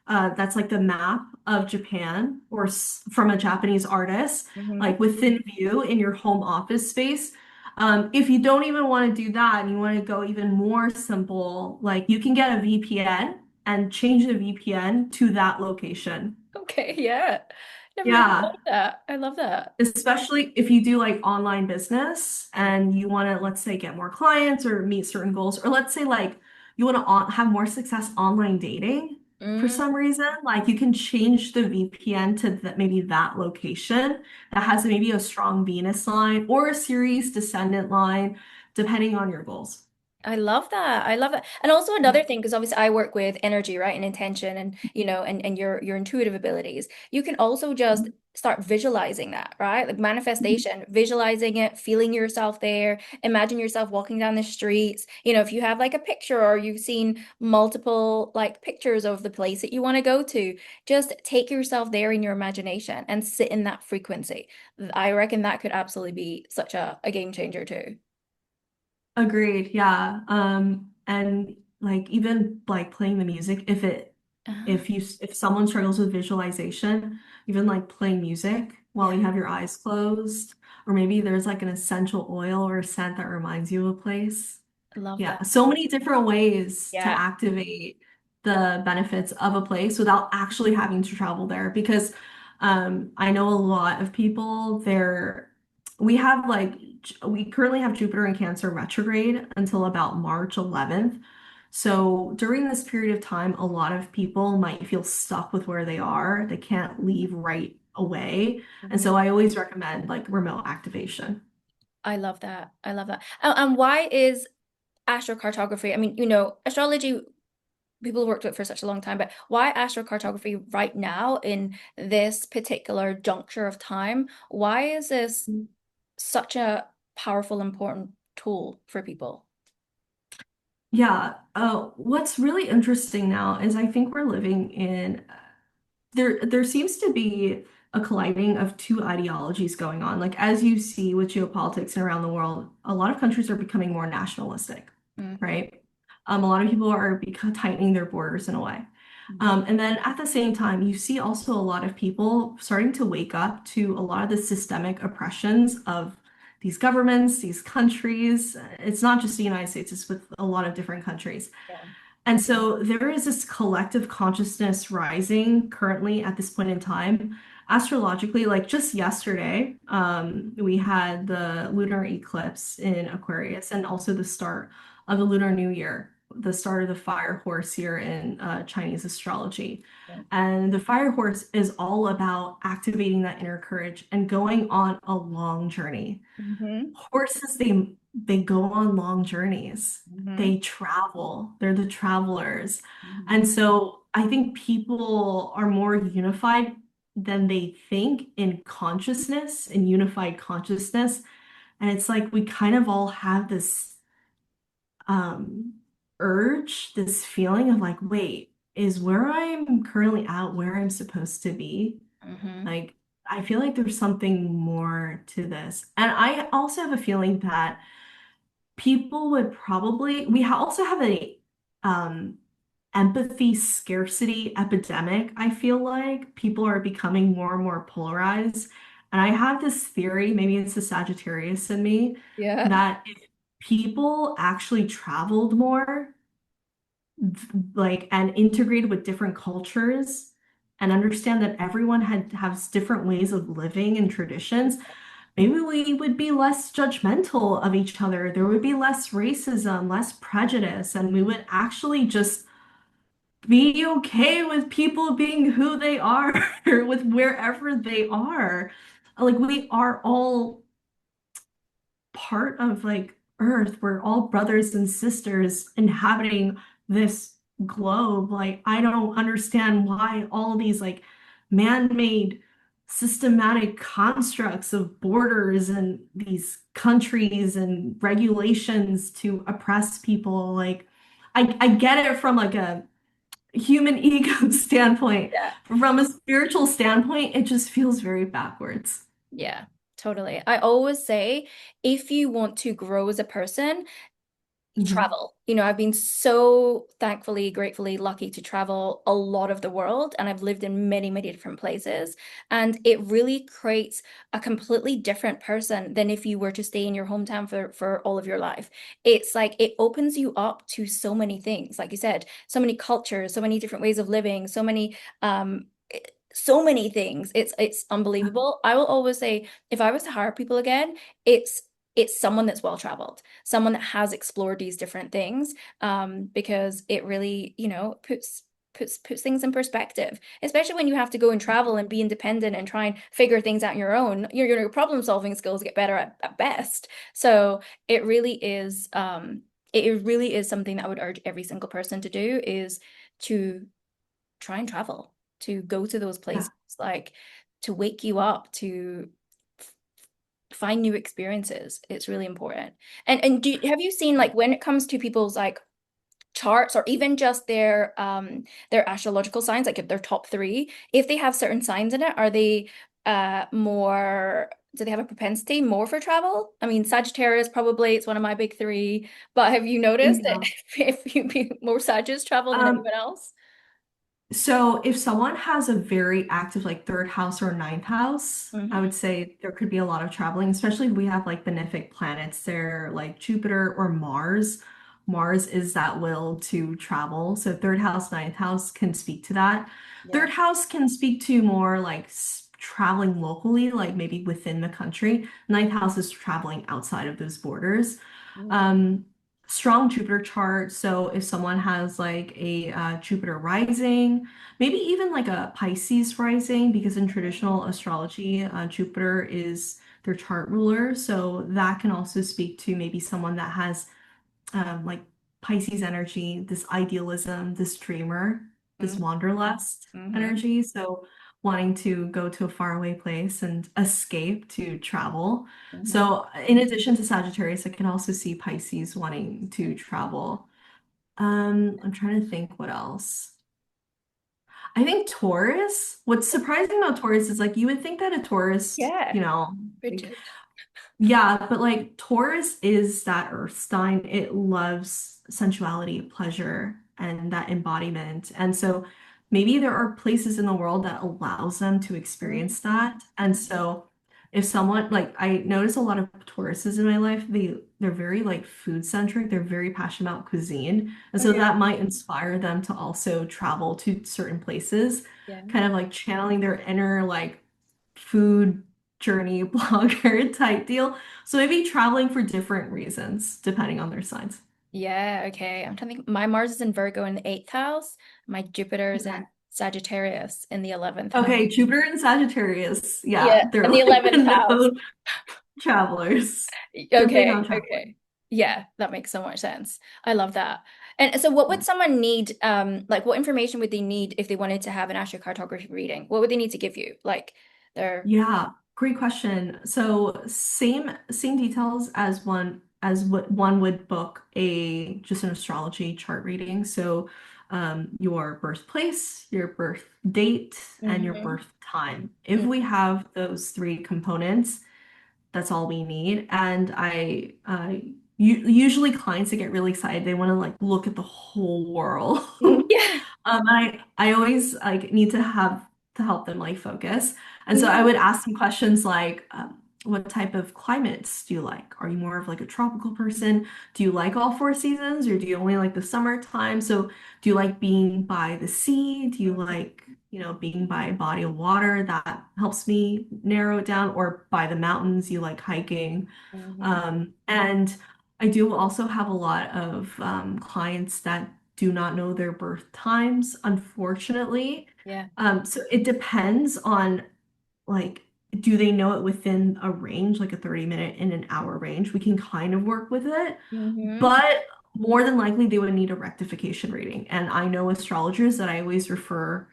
that's like the map of Japan or from a Japanese artist, Mm-hmm. like within view in your home office space. If you don't even want to do that and you want to go even more simple, like you can get a VPN and change the VPN to that location. Okay, yeah. Never even thought Yeah, of that. I love that. especially if you do like online business and you want to, let's say, get more clients or meet certain goals, or let's say like you want to have more success online dating for Mm, some reason, like you can change the VPN to maybe that location that has maybe a strong Venus line or a Ceres descendant line, depending on your goals. I love that. I love that. And also another thing, because obviously I work with energy, right? And intention and and your intuitive abilities. You can also just start visualizing that, right? Like manifestation, visualizing it, feeling yourself there. Imagine yourself walking down the streets. If you have like a picture or you've seen multiple like pictures of the place that you want to go to, just take yourself there in your imagination and sit in that frequency. I reckon that could absolutely be such a game changer too. Agreed. Yeah. And like even like playing the music, Ah, if someone struggles with visualization, even like playing music while yeah. you have your eyes closed, or maybe there's like an essential oil or scent that reminds you of a place. I love that. Yeah, so many different ways to Yeah. activate the benefits of a place without actually having to travel there. Because I know a lot of people there, we have like, we currently have Jupiter in Cancer retrograde until about March 11th. So during this period of time, a lot of people might feel stuck with where they are. They can't leave right away. And Mhm. so I always recommend like remote activation. I love that. I love that. And why is astrocartography? I mean, astrology, people have worked with it for such a long time, but why astrocartography right now in this particular juncture of time? Why is this such a powerful, important tool for people? Yeah, what's really interesting now is I think we're living in there seems to be a colliding of two ideologies going on. Like as you see with geopolitics and around the world, a lot of countries are becoming more nationalistic, Hmm. right? A lot of people are tightening their borders in a way. And then at the same time, you see also a lot of people starting to wake up to a lot of the systemic oppressions of these governments, these countries. It's not just the United States, it's with a lot of different countries. Yeah. And so there is this collective consciousness rising currently at this point in time. Astrologically, like just yesterday, we had the lunar eclipse in Aquarius and also the start of the Lunar New Year, the start of the fire horse here in Chinese astrology. And the fire horse is all about activating that inner courage and going on a long journey. Hmm. Horses, they go on long journeys. Hmm. They travel. They're the travelers. Hmm. And so I think people are more unified than they think in consciousness, in unified consciousness. And it's like we kind of all have this um urge, this feeling of like, wait, is where I'm currently at where I'm supposed to be? Hmm. Like, I feel like there's something more to this. And I also have a feeling that people would probably, also have a um, empathy scarcity epidemic. I feel like people are becoming more and more polarized. And I have this theory, maybe it's the Sagittarius in me, Yeah. that if people actually traveled more, like, and integrated with different cultures and understand that everyone has different ways of living and traditions, maybe we would be less judgmental of each other. There would be less racism, less prejudice, and we would actually just be okay with people being who they are with wherever they are. Like we are all part of like Earth. We're all brothers and sisters inhabiting this globe. Like I don't understand why all these like man-made systematic constructs of borders and these countries and regulations to oppress people. Like I get it from like a human ego standpoint. Yeah. From a spiritual standpoint, it just feels very backwards. Yeah, totally. I always say if you want to grow as a person, Mhm. travel. You know, I've been so thankfully, gratefully lucky to travel a lot of the world, and I've lived in many, many different places. And it really creates a completely different person than if you were to stay in your hometown for all of your life. It's like it opens you up to so many things, like you said, so many cultures, so many different ways of living, um so many things. It's unbelievable. I will always say if I was to hire people again, it's it's someone that's well traveled, someone that has explored these different things, because it really, puts things in perspective, especially when you have to go and travel and be independent and try and figure things out on your own. Your problem solving skills get better at best. So it really is, it really is something that I would urge every single person to do is to try and travel, to go to those Yeah. places, like to wake you up, to find new experiences. It's really important. And have you seen like when it comes to people's like charts or even just their astrological signs, like if their top three, if they have certain signs in it, are they more do they have a propensity more for travel? I mean, Sagittarius probably, it's one of my big three, but have you noticed that Yeah. if you be more Sagittarius travel than Um, anyone else? so if someone has a very active like third house or ninth house, I Hmm. would say there could be a lot of traveling, especially if we have like benefic planets there, like Jupiter or Mars. Mars is that will to travel. So third house, ninth house can speak to that. Yeah. Third house can speak to more like traveling locally, like maybe within the country. Ninth house is traveling outside of those borders. Mm. Um, Strong Jupiter chart. So if someone has like a Jupiter rising, maybe even like a Pisces rising, because in traditional astrology, Jupiter is their chart ruler. So that can also speak to maybe someone that has like Pisces energy, this idealism, this dreamer, this Mm-hmm. wanderlust Mm-hmm. energy. So wanting to go to a faraway place and escape to travel. Mm-hmm. So in addition to Sagittarius, I can also see Pisces wanting to travel. I'm trying to think what else. I think Taurus, what's surprising about Taurus is like you would think that a Taurus, Yeah, like rigid. yeah, but like Taurus is that earth sign. It loves sensuality, pleasure, and that embodiment. And so maybe there are places in the world that allows them to experience that. And so if someone like I notice a lot of Tauruses in my life, they're very like food centric. They're very passionate about cuisine. And so Okay. that might inspire them to also travel to certain places, Yeah. kind of like channeling their inner like food journey blogger type deal. So maybe traveling for different reasons, depending on their signs. Yeah, okay. I'm trying to think. My Mars is in Virgo in the eighth house. My Jupiter is in Okay. Sagittarius in the 11th house. Okay, Jupiter and Sagittarius. Yeah, Yeah, they're in the like 11th house. known travelers. They're big Okay, on traveling. okay. Yeah, that makes so much sense. I love that. And so what would someone need, like what information would they need if they wanted to have an astrocartography reading? What would they need to give you? Like their Yeah, great question. So same details as what one would book a just an astrology chart reading. So your birthplace, your birth date, and your Mhm. birth time. If we have those three components, that's all we need. And usually clients that get really excited, they want to like look at the whole world. Yeah. I always like need to have to help them like focus. And so I Mhm. would ask them questions like, what type of climates do you like? Are you more of like a tropical person? Do you like all four seasons or do you only like the summertime? So do you like being by the sea? Do you like, being by a body of water? That helps me narrow it down. Or by the mountains, you like hiking. Mhm. And I do also have a lot of clients that do not know their birth times, unfortunately. Yeah. So it depends on like, do they know it within a range, like a 30-minute and an hour range? We can kind of work with it, Mhm. but more than likely they would need a rectification reading. And I know astrologers that I always refer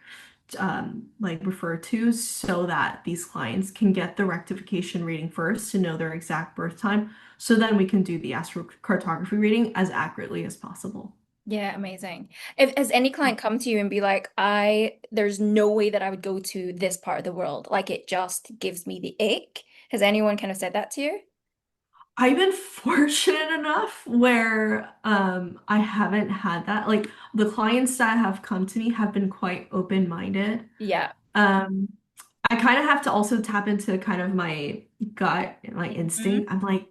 to so that these clients can get the rectification reading first to know their exact birth time. So then we can do the astrocartography reading as accurately as possible. Yeah, amazing. If has any client come to you and be like, there's no way that I would go to this part of the world. Like it just gives me the ick. Has anyone kind of said that to you? I've been fortunate enough where I haven't had that. Like the clients that have come to me have been quite open-minded. Yeah. Um, I kind of have to also tap into kind of my gut and my Mhm. instinct. I'm like,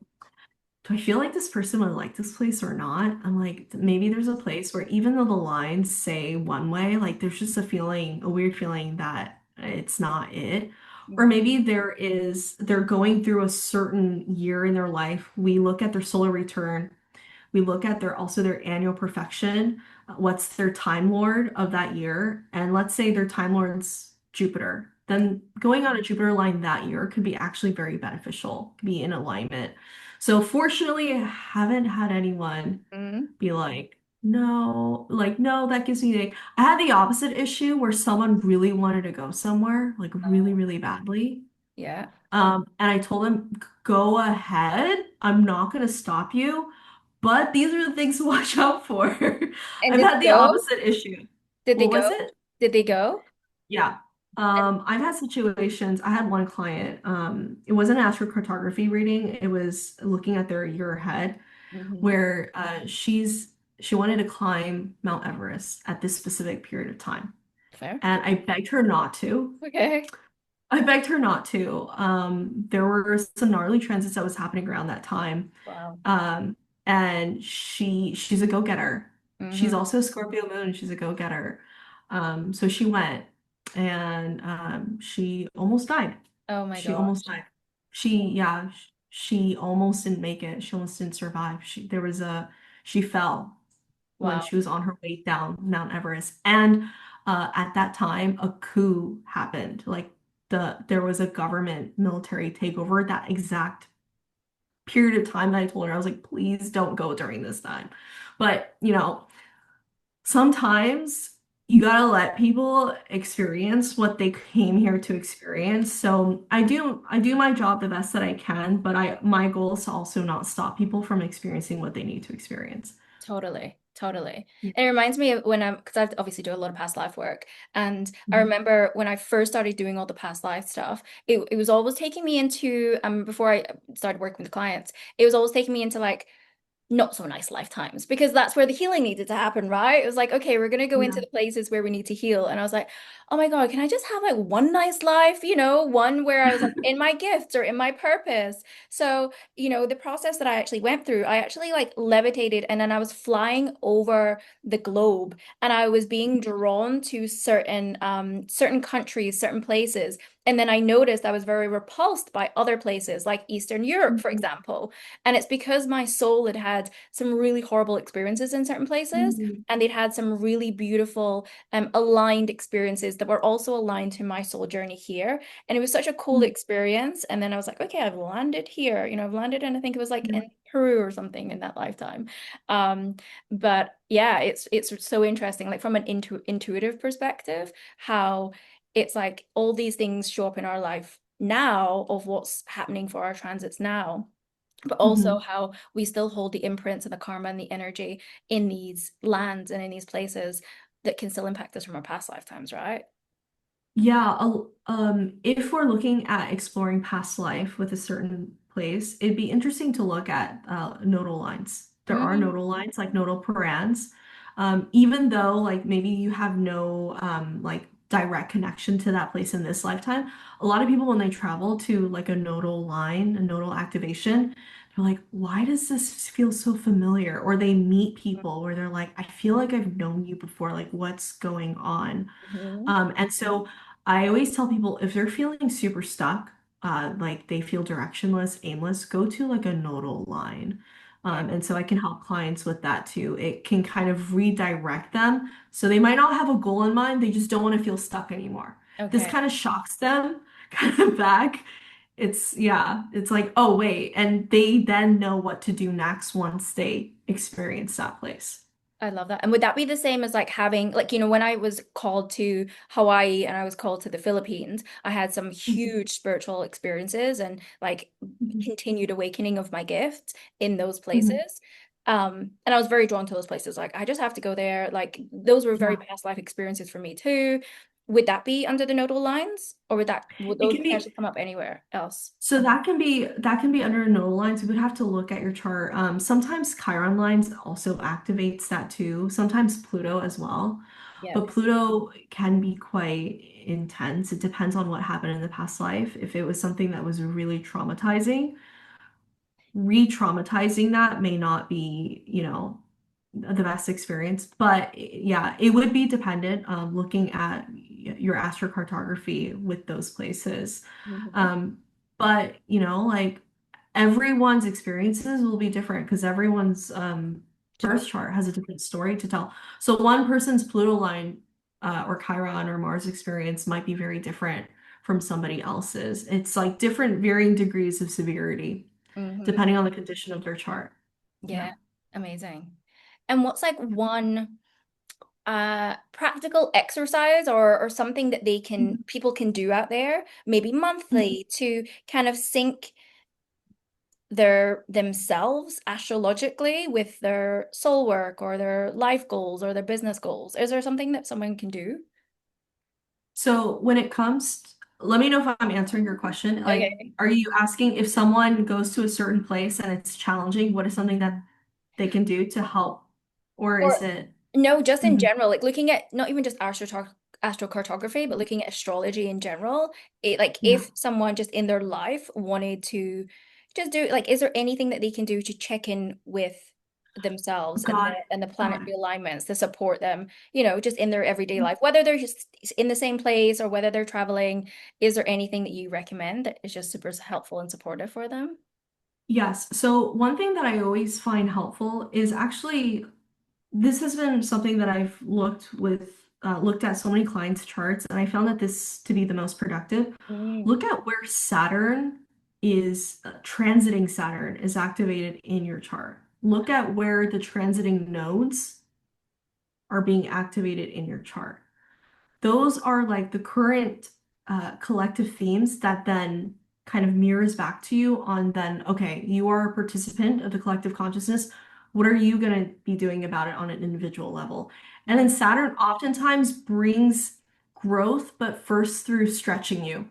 do I feel like this person would like this place or not? I'm like, maybe there's a place where even though the lines say one way, like there's just a feeling, a weird feeling that it's not it. Or Mhm. maybe they're going through a certain year in their life. We look at their solar return, we look at their annual perfection, what's their time lord of that year, and let's say their time lord's Jupiter. Then going on a Jupiter line that year could be actually very beneficial, be in alignment. So fortunately, I haven't had anyone Mhm. be like, no, like, no, that gives me like, I had the opposite issue where someone really wanted to go somewhere, like really, Oh, really badly. yeah. And I told him, go ahead. I'm not going to stop you, but these are the things to watch out for. And I've did had they the go? opposite issue. Did they What was go? it? Did they go? Yeah. I've had situations. I had one client. It wasn't an astrocartography reading. It was looking at their year ahead, Hmm. where she wanted to climb Mount Everest at this specific period of time, Fair. and I begged her not to. Okay. I begged her not to. There were some gnarly transits that was happening around that time. Wow. Um, and she's a go-getter. She's Hmm. also a Scorpio moon. She's a go-getter. So she went and she almost died. Oh my She almost gosh. died. She almost didn't make it. She almost didn't survive. She fell when Wow. she was on her way down Mount Everest. And at that time, a coup happened. Like there was a government military takeover that exact period of time that I told her, I was like, please don't go during this time. But, sometimes you gotta let people experience what they came here to experience. So I do my job the best that I can, but my goal is to also not stop people from experiencing what they need to experience. Totally, totally. Yeah. And it reminds me of when because I've obviously do a lot of past life work. And I Mhm. remember when I first started doing all the past life stuff, it was always taking me into, before I started working with clients, it was always taking me into like not so nice lifetimes because that's where the healing needed to happen, right? It was like, okay, we're gonna go into Yeah. the places where we need to heal. And I was like, oh my God, can I just have like one nice life, one where I was like in my gifts or in my purpose? So, the process that I actually went through, I actually like levitated and then I was flying over the globe and I was being drawn to certain countries, certain places. And then I noticed I was very repulsed by other places like Eastern Europe, for Mhm. example. And it's because my soul had had some really horrible experiences in certain places, Mhm. and they'd had some really beautiful, aligned experiences that were also aligned to my soul journey here. And it was such a cool Mhm. experience. And then I was like, okay, I've landed here. I've landed, and I think it was like Yeah. in Peru or something in that lifetime. Um, but yeah, it's so interesting, like from an intuitive perspective, how it's like all these things show up in our life now of what's happening for our transits now, but also Mhm. how we still hold the imprints and the karma and the energy in these lands and in these places that can still impact us from our past lifetimes, right? Yeah, if we're looking at exploring past life with a certain place, it'd be interesting to look at nodal lines. There are Mm, nodal lines, like nodal parans. Even though like maybe you have no like direct connection to that place in this lifetime. A lot of people, when they travel to like a nodal line, a nodal activation, they're like, why does this feel so familiar? Or they meet people where they're like, I feel like I've known you before. Like, what's going on? Mm-hmm. And so I always tell people if they're feeling super stuck, like they feel directionless, aimless, go to like a nodal line. Okay. And so I can help clients with that too. It can kind of redirect them. So they might not have a goal in mind, they just don't want to feel stuck anymore. This Okay. kind of shocks them kind of back. Yeah, it's like, oh, wait. And they then know what to do next once they experience that place. I love that. And would that be the same as like having, like, when I was called to Hawaii and I was called to the Philippines, I had some Mhm. huge spiritual experiences and like Mhm. continued awakening of my gifts in those Mhm. places. And I was very drawn to those places. Like, I just have to go there. Like, those were very Yeah. past life experiences for me too. Would that be under the nodal lines, or would It those can be potentially come up anywhere else? So that can be under nodal lines. You would have to look at your chart. Sometimes Chiron lines also activates that too. Sometimes Pluto as well. Yep. But Pluto can be quite intense. It depends on what happened in the past life. If it was something that was really traumatizing, re-traumatizing that may not be, the best experience. But yeah, it would be dependent, looking at your astrocartography with those places. Mhm. Um, but like everyone's experiences will be different because everyone's Sure. birth chart has a different story to tell. So one person's Pluto line, or Chiron or Mars experience might be very different from somebody else's. It's like different varying degrees of severity Hmm. depending on the condition of their chart. Yeah. Yeah. Amazing. And what's like one practical exercise or something that people can do out there, maybe Mhm. monthly, to kind of sync their themselves astrologically with their soul work or their life goals or their business goals? Is there something that someone can do? So when it comes, let me know if I'm answering your question. Like, Okay. are you asking if someone goes to a certain place and it's challenging, what is something that they can do to help? Or is Or it? no, just in Mhm. general, like looking at not even just astrocartography, but looking at astrology in general. It like Yeah, if someone just in their life wanted to just do like, is there anything that they can do to check in with themselves and got it. the Got it. planetary alignments to support them, just in their everyday life, whether they're just in the same place or whether they're traveling. Is there anything that you recommend that is just super helpful and supportive for them? Yes. So one thing that I always find helpful is actually this has been something that I've looked at so many clients' charts, and I found that this to be the most productive. Mm. Look at where Saturn is transiting Saturn is activated in your chart. Look at where the transiting nodes are being activated in your chart. Those are like the current collective themes that then kind of mirrors back to you on then, okay, you are a participant of the collective consciousness. What are you going to be doing about it on an individual level? And then Saturn oftentimes brings growth, but first through stretching you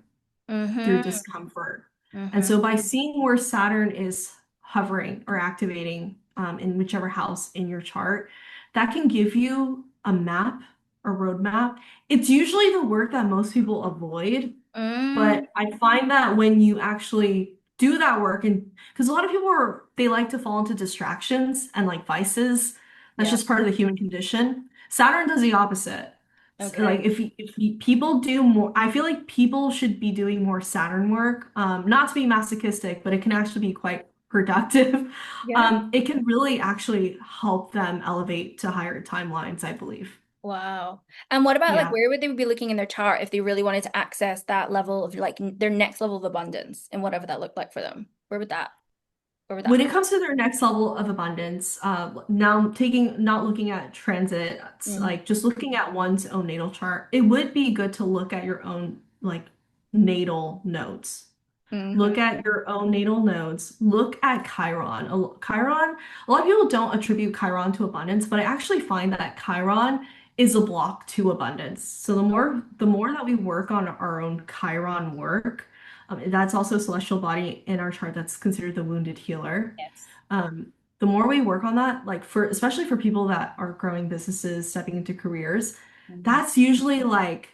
through Mm-hmm. discomfort. And Mm-hmm. so by seeing where Saturn is hovering or activating, in whichever house in your chart, that can give you a map, a roadmap. It's usually the work that most people avoid, Mm. but I find that when you actually do that work, and because a lot of people they like to fall into distractions and like vices, that's Yeah. just part of the human condition. Saturn does the opposite. Like Okay. people do more, I feel like people should be doing more Saturn work. Not to be masochistic, but it can actually be quite productive. Yeah. It can really actually help them elevate to higher timelines, I believe. Wow. And what about like Yeah. where would they be looking in their chart if they really wanted to access that level of like their next level of abundance and whatever that looked like for them? Where would that When be? it comes to their next level of abundance, now not looking at transits, Mm-hmm. like just looking at one's own natal chart, it would be good to look at your own like natal nodes. Mm-hmm. Look at your own natal nodes. Look at Chiron. Chiron, a lot of people don't attribute Chiron to abundance, but I actually find that Chiron is a block to abundance. So the more that we work on our own Chiron work, that's also a celestial body in our chart that's considered the wounded healer. Yes. Um, the more we work on that, like for especially for people that are growing businesses, stepping into careers, Mm-hmm. that's usually like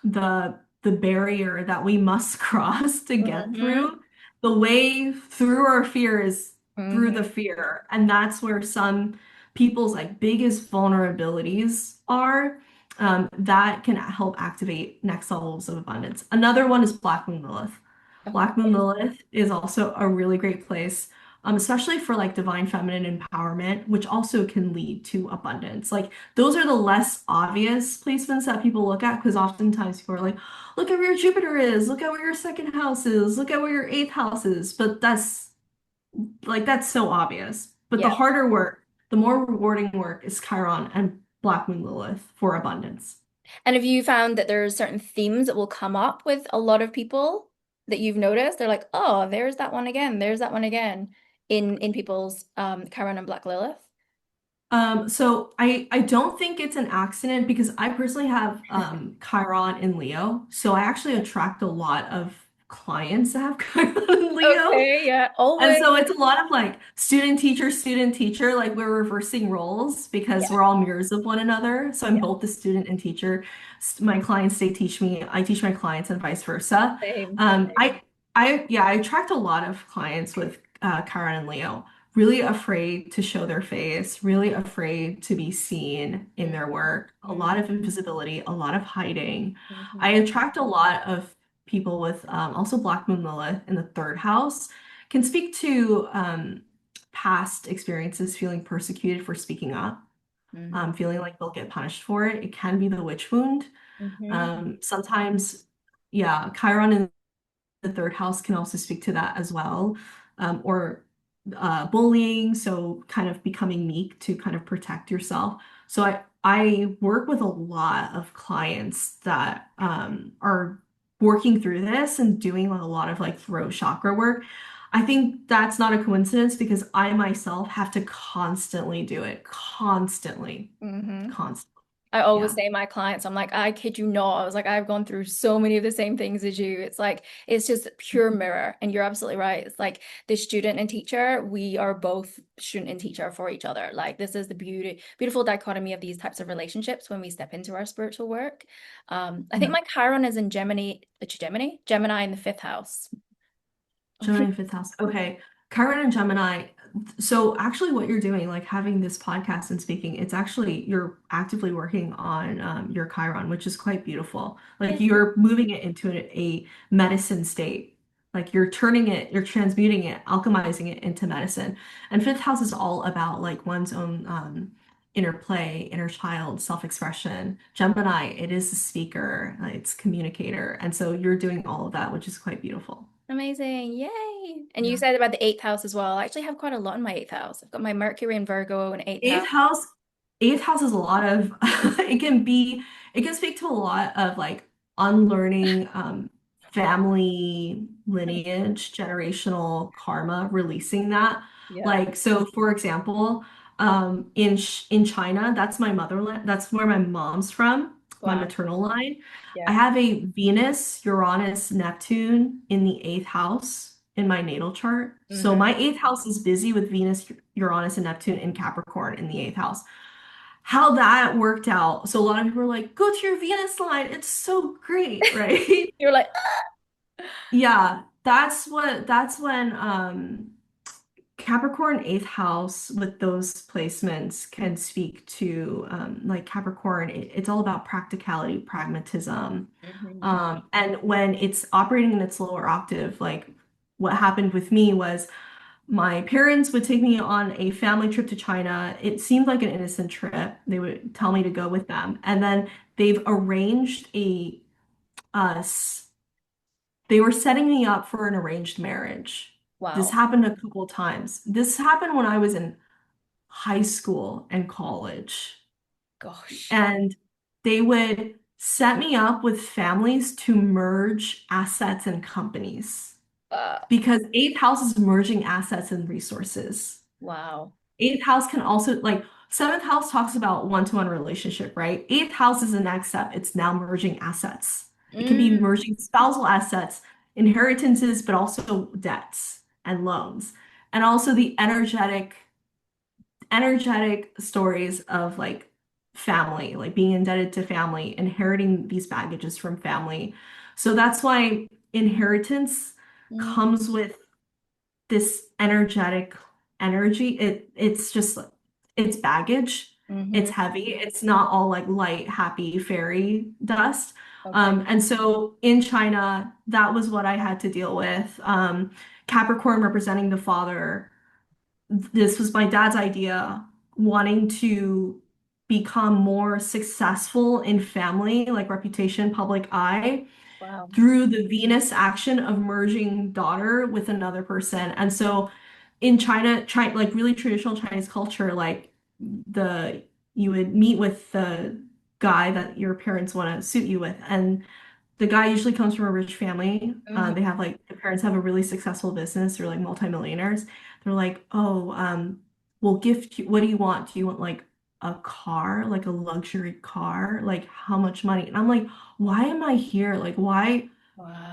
the barrier that we must cross to get Mm-hmm. through. The way through our fear is through the Mm-hmm. fear. And that's where some people's like biggest vulnerabilities are. That can help activate next levels of abundance. Another one is Black Moon Lilith. Black Moon Okay. Lilith is also a really great place, especially for like divine feminine empowerment, which also can lead to abundance. Like those are the less obvious placements that people look at because oftentimes people are like, look at where your Jupiter is, look at where your second house is, look at where your eighth house is. But that's so obvious. But the Yeah. harder work, the more rewarding work is Chiron and Black Moon Lilith for abundance. And have you found that there are certain themes that will come up with a lot of people that you've noticed? They're like, oh, there's that one again. There's that one again in people's Chiron and Black Lilith. So I don't think it's an accident because I personally have Chiron in Leo. So I actually attract a lot of clients that have Chiron in Leo. Okay, yeah, And always. so it's a lot of like student teacher, like we're reversing roles because Yeah, we're all mirrors of one another. So I'm yeah, both the student and teacher. My clients, they teach me, I teach my clients and vice versa. same, Um, same. I, I attract a lot of clients with Chiron and Leo, really afraid to show their face, really afraid to be seen in their work, a lot Mm-hmm. of invisibility, a lot of hiding. I Hmm. attract a lot of people with also Black Moon Lilith in the third house can speak to past experiences feeling persecuted for speaking up, Hmm. feeling like they'll get punished for it. It can be the witch wound. Hmm. Sometimes, yeah, Chiron in the third house can also speak to that as well, or bullying, so kind of becoming meek to kind of protect yourself. So I work with a lot of clients that are working through this and doing a lot of like throat chakra work. I think that's not a coincidence because I myself have to constantly do it, constantly, Hmm. constantly. I always Yeah. say my clients, I'm like, I kid you not. I was like, I've gone through so many of the same things as you. It's like, it's just pure mirror. And you're absolutely right. It's like the student and teacher, we are both student and teacher for each other. Like this is the beautiful dichotomy of these types of relationships when we step into our spiritual work. I think Yeah. my Chiron is in Gemini in the fifth house. Gemini and fifth house. Okay. Chiron and Gemini. So actually what you're doing, like having this podcast and speaking, it's actually you're actively working on your Chiron, which is quite beautiful. Like Yes. you're moving it into a medicine state. Like you're turning it, you're transmuting it, alchemizing it into medicine. And fifth house is all about like one's own inner play, inner child, self-expression. Gemini, it is the speaker, it's communicator. And so you're doing all of that, which is quite beautiful. Amazing. Yay. And you Yeah. said about the eighth house as well. I actually have quite a lot in my eighth house. I've got my Mercury and Virgo in eighth house. Eighth house, eighth house is a lot of it can speak to a lot of like unlearning family lineage, generational karma, releasing that. Yeah. Like so for example, in China, that's my motherland, that's where my mom's from, my Wow. maternal line. I Yeah. have a Venus, Uranus, Neptune in the eighth house in my natal chart. So Hmm. my eighth house is busy with Venus, Uranus, and Neptune in Capricorn in the eighth house. How that worked out. So a lot of people are like, go to your Venus line. It's so great, right? You're like, Yeah, that's when Capricorn eighth house with those placements can speak to like Capricorn. It's all about practicality, pragmatism. hmm. And when it's operating in its lower octave, like what happened with me was my parents would take me on a family trip to China. It seemed like an innocent trip. They would tell me to go with them. And then they've arranged us, they were setting me up for an arranged marriage. This Wow. happened a couple of times. This happened when I was in high school and college. Gosh. And they would set me up with families to merge assets and companies Uh, because eighth house is merging assets and resources. wow. Eighth house can also like seventh house talks about one-to-one relationship, right? Eighth house is the next step. It's now merging assets. It can be Mm, merging spousal assets, inheritances, but also debts and loans. And also the energetic stories of like family, like being indebted to family, inheriting these baggages from family. So that's why inheritance Mm-hmm. comes with this energetic energy. It's just it's baggage. It's Mm-hmm. heavy. It's not all like light, happy fairy dust. Okay. And so in China, that was what I had to deal with. Capricorn representing the father. This was my dad's idea, wanting to become more successful in family, like reputation, public eye Wow. through the Venus action of merging daughter with another person. And so in China, like really traditional Chinese culture, like the you would meet with the guy that your parents want to suit you with, and the guy usually comes from a rich family. Mm-hmm. They have like the parents have a really successful business. They're like multimillionaires. They're like, oh, we'll gift you. What do you want? Do you want like a car, like a luxury car? Like how much money? And I'm like, why am I here? Like why?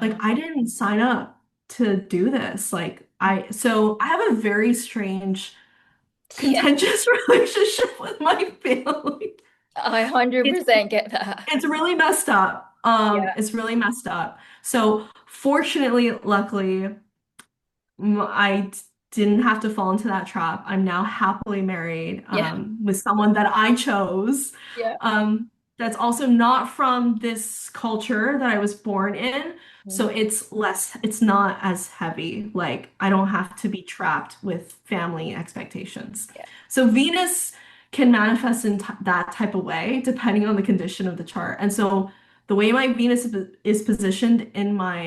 Like Wow. I didn't sign up to do this. Mm. So I have a very strange, Yeah, contentious relationship with my family. I It's 100% get that. it's really messed up. Yeah. It's really messed up. So fortunately, luckily, didn't have to fall into that trap. I'm now happily married Yeah. with someone that I chose. Yeah. That's also not from this culture that I was born in. So Mm. it's not as heavy. Like I Mm. don't have to be trapped with family expectations. Yeah. So Venus can manifest in t that type of way depending on the condition of the chart. And so the way my Venus is positioned in my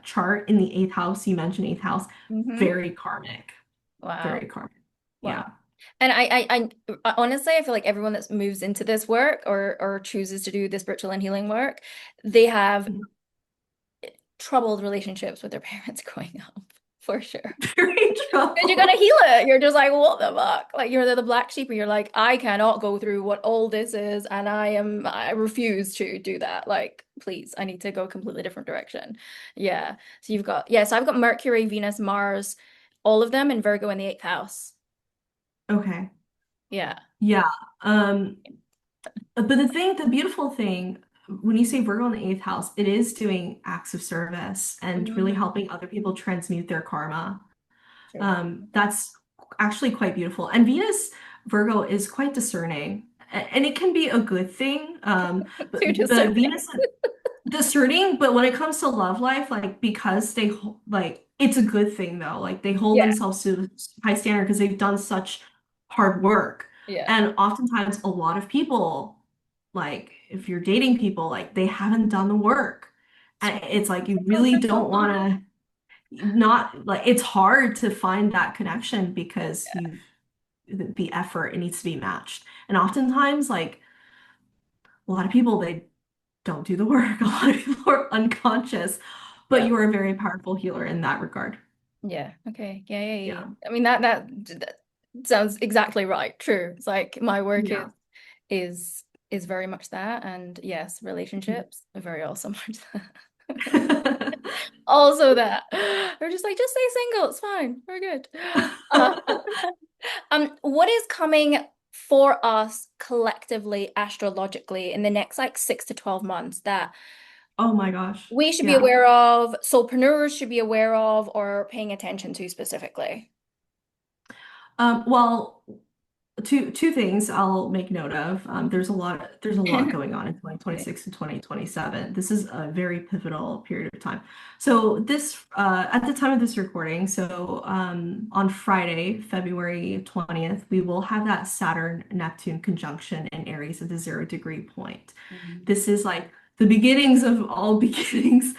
chart in the eighth house, you mentioned eighth house, Mm-hmm. very karmic, Wow. very karmic. Wow. Yeah. And honestly, I feel like everyone that moves into this work or chooses to do the spiritual and healing work, they have troubled relationships with their parents growing up, for sure. Very Because you're gonna trouble. heal it. You're just like, what the fuck? Like you're the black sheep, and you're like, I cannot go through what all this is, and I refuse to do that. Like, please, I need to go a completely different direction. Yeah. So you've got so I've got Mercury, Venus, Mars, all of them in Virgo in the eighth house. Okay. Yeah. Yeah. Um, but the beautiful thing, when you say Virgo in the eighth house, it is doing acts of service and really Mm, helping other people transmute their karma. true. That's actually quite beautiful. And Venus Virgo is quite discerning, and it can be a good thing. But Too the discerning. Venus discerning, but when it comes to love life, like because like it's a good thing though. Like they hold Yeah. themselves to a high standard because they've done such hard work. Yeah. And oftentimes a lot of people, like if you're dating people, like they haven't done the work. And it's like you really don't want to not like it's hard to find that connection because the effort it needs to be matched. And oftentimes like a lot of people they don't do the work. A lot of people are unconscious, but Yeah. you are a very powerful healer in that regard. Yeah. Okay. Yeah, yeah, yeah. Yeah. I mean that sounds exactly right. True. It's like my work Yeah. is is very much that. And yes, relationships are very awesome. Also that. They're just like, just stay single. It's fine. We're good. Uh, what is coming for us collectively, astrologically, in the next like 6 to 12 months that Oh my gosh. we should be Yeah. aware of, soulpreneurs should be aware of, or paying attention to specifically? Well, two things I'll make note of. There's a lot going on in Okay. 2026 and 2027. This is a very pivotal period of time. So this at the time of this recording, so on Friday, February 20th, we will have that Saturn Neptune conjunction in Aries at the 0 degree point. Mhm. This is like the beginnings of all beginnings.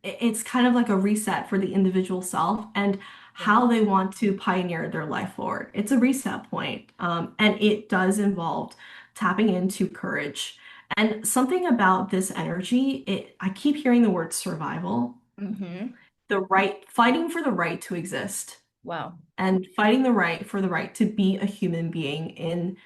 It's kind of like a reset for the individual self and Yeah. how they want to pioneer their life forward. It's a reset point, and it does involve tapping into courage. And something about this energy, I keep hearing the word survival, Hmm. fighting for the right to exist, Wow. and fighting for the right to be a human being in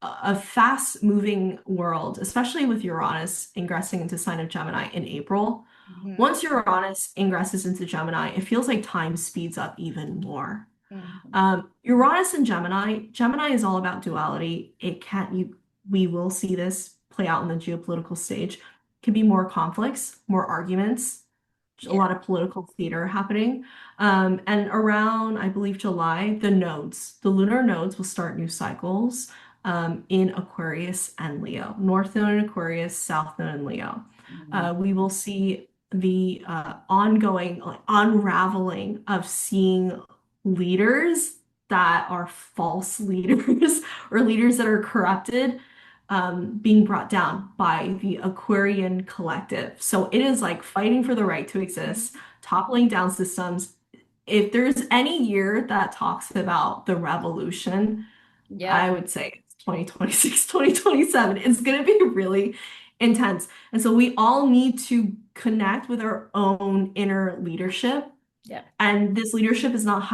a fast-moving world, especially with Uranus ingressing into sign of Gemini in April. Hmm. Once Uranus ingresses into Gemini, it feels like time speeds up even more. Hmm. Uranus and Gemini, Gemini is all about duality. we will see this play out in the geopolitical stage, can be more conflicts, more arguments, a Yeah. lot of political theater happening. And around, I believe, July, the lunar nodes will start new cycles in Aquarius and Leo. North node in Aquarius, South node in Leo. Mhm. We will see the ongoing like, unraveling of seeing leaders that are false leaders or leaders that are corrupted being brought down by the Aquarian collective. So it is like fighting for the right to exist, toppling down systems. If there's any year that talks about the revolution, Yeah. I would say it's 2026, 2027. It's going to be really intense. And so we all need to connect with our own inner leadership, Yeah. and this leadership is not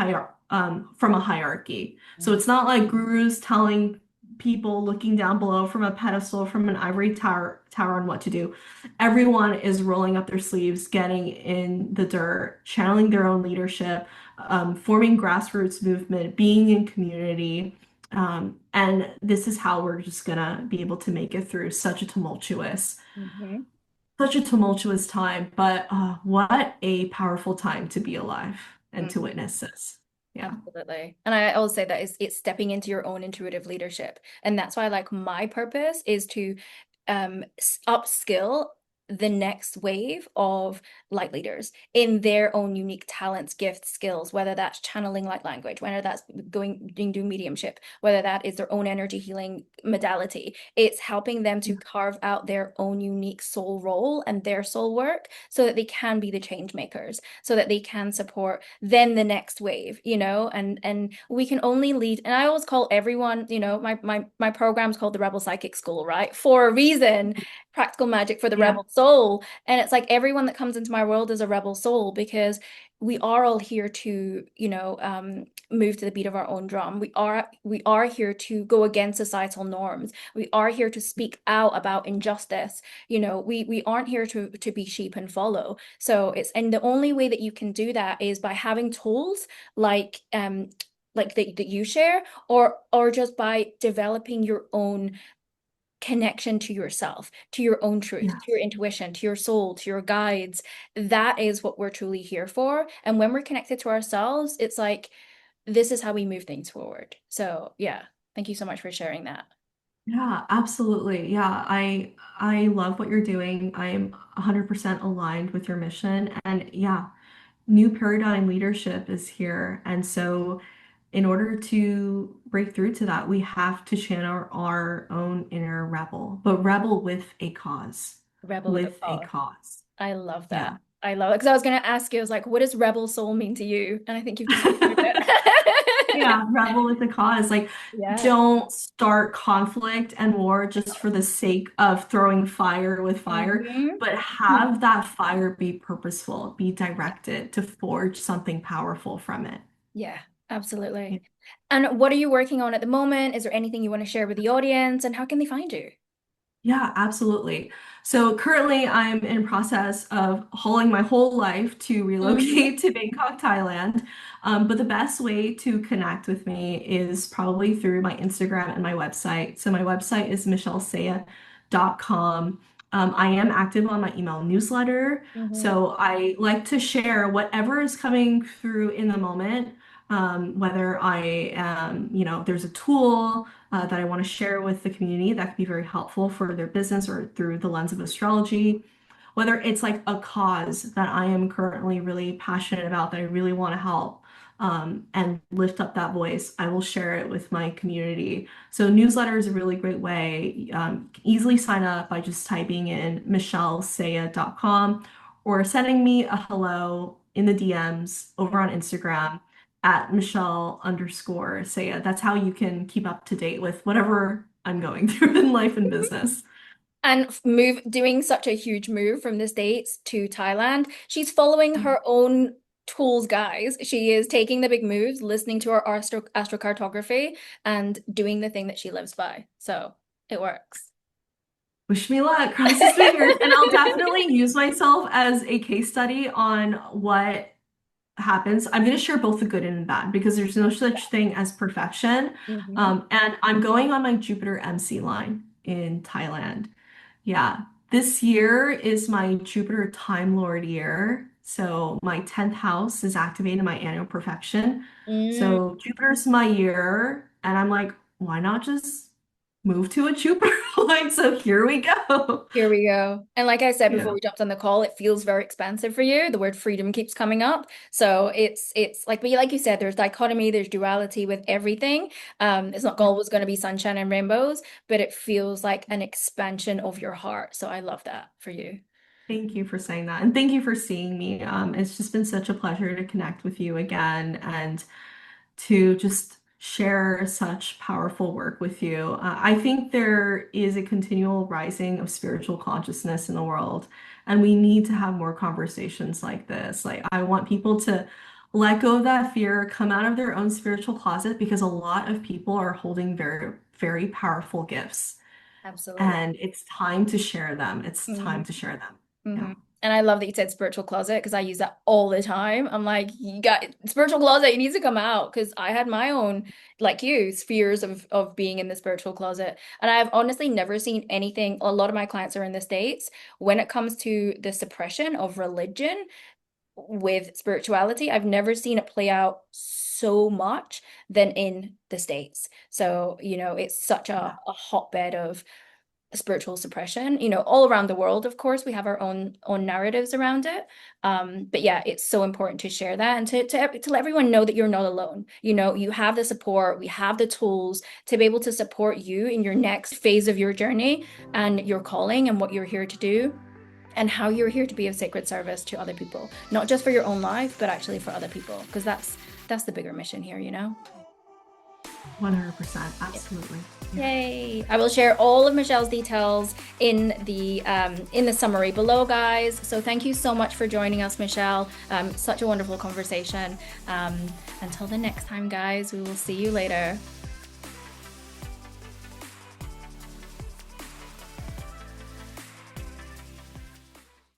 from a hierarchy. So Mhm. it's not like gurus telling people looking down below from a pedestal from an ivory tower on what to do. Everyone is rolling up their sleeves, getting in the dirt, channeling their own leadership, forming grassroots movement, being in community. And this is how we're just gonna be able to make it through Mhm. such a tumultuous time, but what a powerful time to be alive and to Mhm. witness this. Yeah. Absolutely. And I always say that it's stepping into your own intuitive leadership. And that's why like my purpose is to upskill the next wave of light leaders in their own unique talents, gifts, skills, whether that's channeling light language, whether that's doing mediumship, whether that is their own energy healing modality. It's helping them to carve out their own unique soul role and their soul work so that they can be the change makers, so that they can support then the next wave, and we can only lead. And I always call everyone, my program's called the Rebel Psychic School, right? For a reason, practical magic for the Yeah. rebel soul. And it's like everyone that comes into my world is a rebel soul because we are all here to, move to the beat of our own drum. We are here to go against societal norms. We are here to speak out about injustice. We aren't here to be sheep and follow. So and the only way that you can do that is by having tools like that you share, or just by developing your own connection to yourself, to your own truth, to your Yes. intuition, to your soul, to your guides. That is what we're truly here for. And when we're connected to ourselves, it's like this is how we move things forward. So, yeah, thank you so much for sharing that. Yeah, absolutely. Yeah, I love what you're doing. I'm 100% aligned with your mission. And yeah, new paradigm leadership is here. And so in order to break through to that, we have to channel our own inner rebel, but rebel with a cause, Rebel with a with a cause. cause. I love that. Yeah. I love it. Because I was going to ask you, I was like, what does rebel soul mean to you? And I think you've just answered it. Yeah, rebel with a cause. Like, Yeah. don't start conflict and war just for the sake of throwing fire with fire, Mhm. but have that fire be purposeful, be directed to forge something powerful from it. Yeah, Yeah. absolutely. And what are you working on at the moment? Is there anything you want to share with the audience? And how can they find you? Yeah, absolutely. So currently I'm in process of hauling my whole life to Hmm. relocate to Bangkok, Thailand. But the best way to connect with me is probably through my Instagram and my website. So my website is michellesaya.com. I am active on my email newsletter. Hmm. So I like to share whatever is coming through in the moment. Whether I am, there's a tool that I want to share with the community that could be very helpful for their business or through the lens of astrology. Whether it's like a cause that I am currently really passionate about that I really want to help and lift up that voice, I will share it with my community. So newsletter is a really great way. Easily sign up by just typing in michellesaya.com or sending me a hello in the DMs over on Instagram at Michelle underscore Saya. That's how you can keep up to date with whatever I'm going through in life and business. And doing such a huge move from the States to Thailand, she's following her own tools, guys. She is taking the big moves, listening to her astrocartography, and doing the thing that she lives by. So it works. Wish me luck, cross his fingers, and I'll definitely use myself as a case study on what happens. I'm going to share both the good and the bad because there's no such thing as perfection. Mhm. And I'm going on my Jupiter MC line. in Thailand. Yeah, this year is my Jupiter Time Lord year. So my 10th house is activated, my annual perfection. Mm, So Jupiter's my year, and I'm like, why not just move to a Jupiter? Like, so here we go. here we go. And like I said before Yeah. we jumped on the call, it feels very expansive for you. The word freedom keeps coming up. So it's like, but like you said, there's dichotomy, there's duality with everything. It's not always going to be sunshine and rainbows, but it feels like an expansion of your heart. So I love that for you. Thank you for saying that. And thank you for seeing me. It's just been such a pleasure to connect with you again and to just share such powerful work with you. I think there is a continual rising of spiritual consciousness in the world, and we need to have more conversations like this. Like, I want people to let go of that fear, come out of their own spiritual closet, because a lot of people are holding very, very powerful gifts, Absolutely. and it's time to share them. It's Mhm. time to share them. Yeah. Hmm. And I love that you said spiritual closet because I use that all the time. I'm like, you got spiritual closet, you need to come out because I had my own, like you, fears of being in the spiritual closet. And I've honestly never seen anything. A lot of my clients are in the States. When it comes to the suppression of religion with spirituality, I've never seen it play out so much than in the States. So, it's such a hotbed of spiritual suppression, all around the world. Of course, we have our own narratives around it. But yeah, it's so important to share that and to let everyone know that you're not alone. You have the support, we have the tools to be able to support you in your next phase of your journey and your calling and what you're here to do and how you're here to be of sacred service to other people, not just for your own life, but actually for other people, because that's the bigger mission here. 100%. Absolutely. Yeah. Yay! I will share all of Michelle's details in the summary below, guys. So thank you so much for joining us, Michelle. Such a wonderful conversation. Until the next time, guys, we will see you later.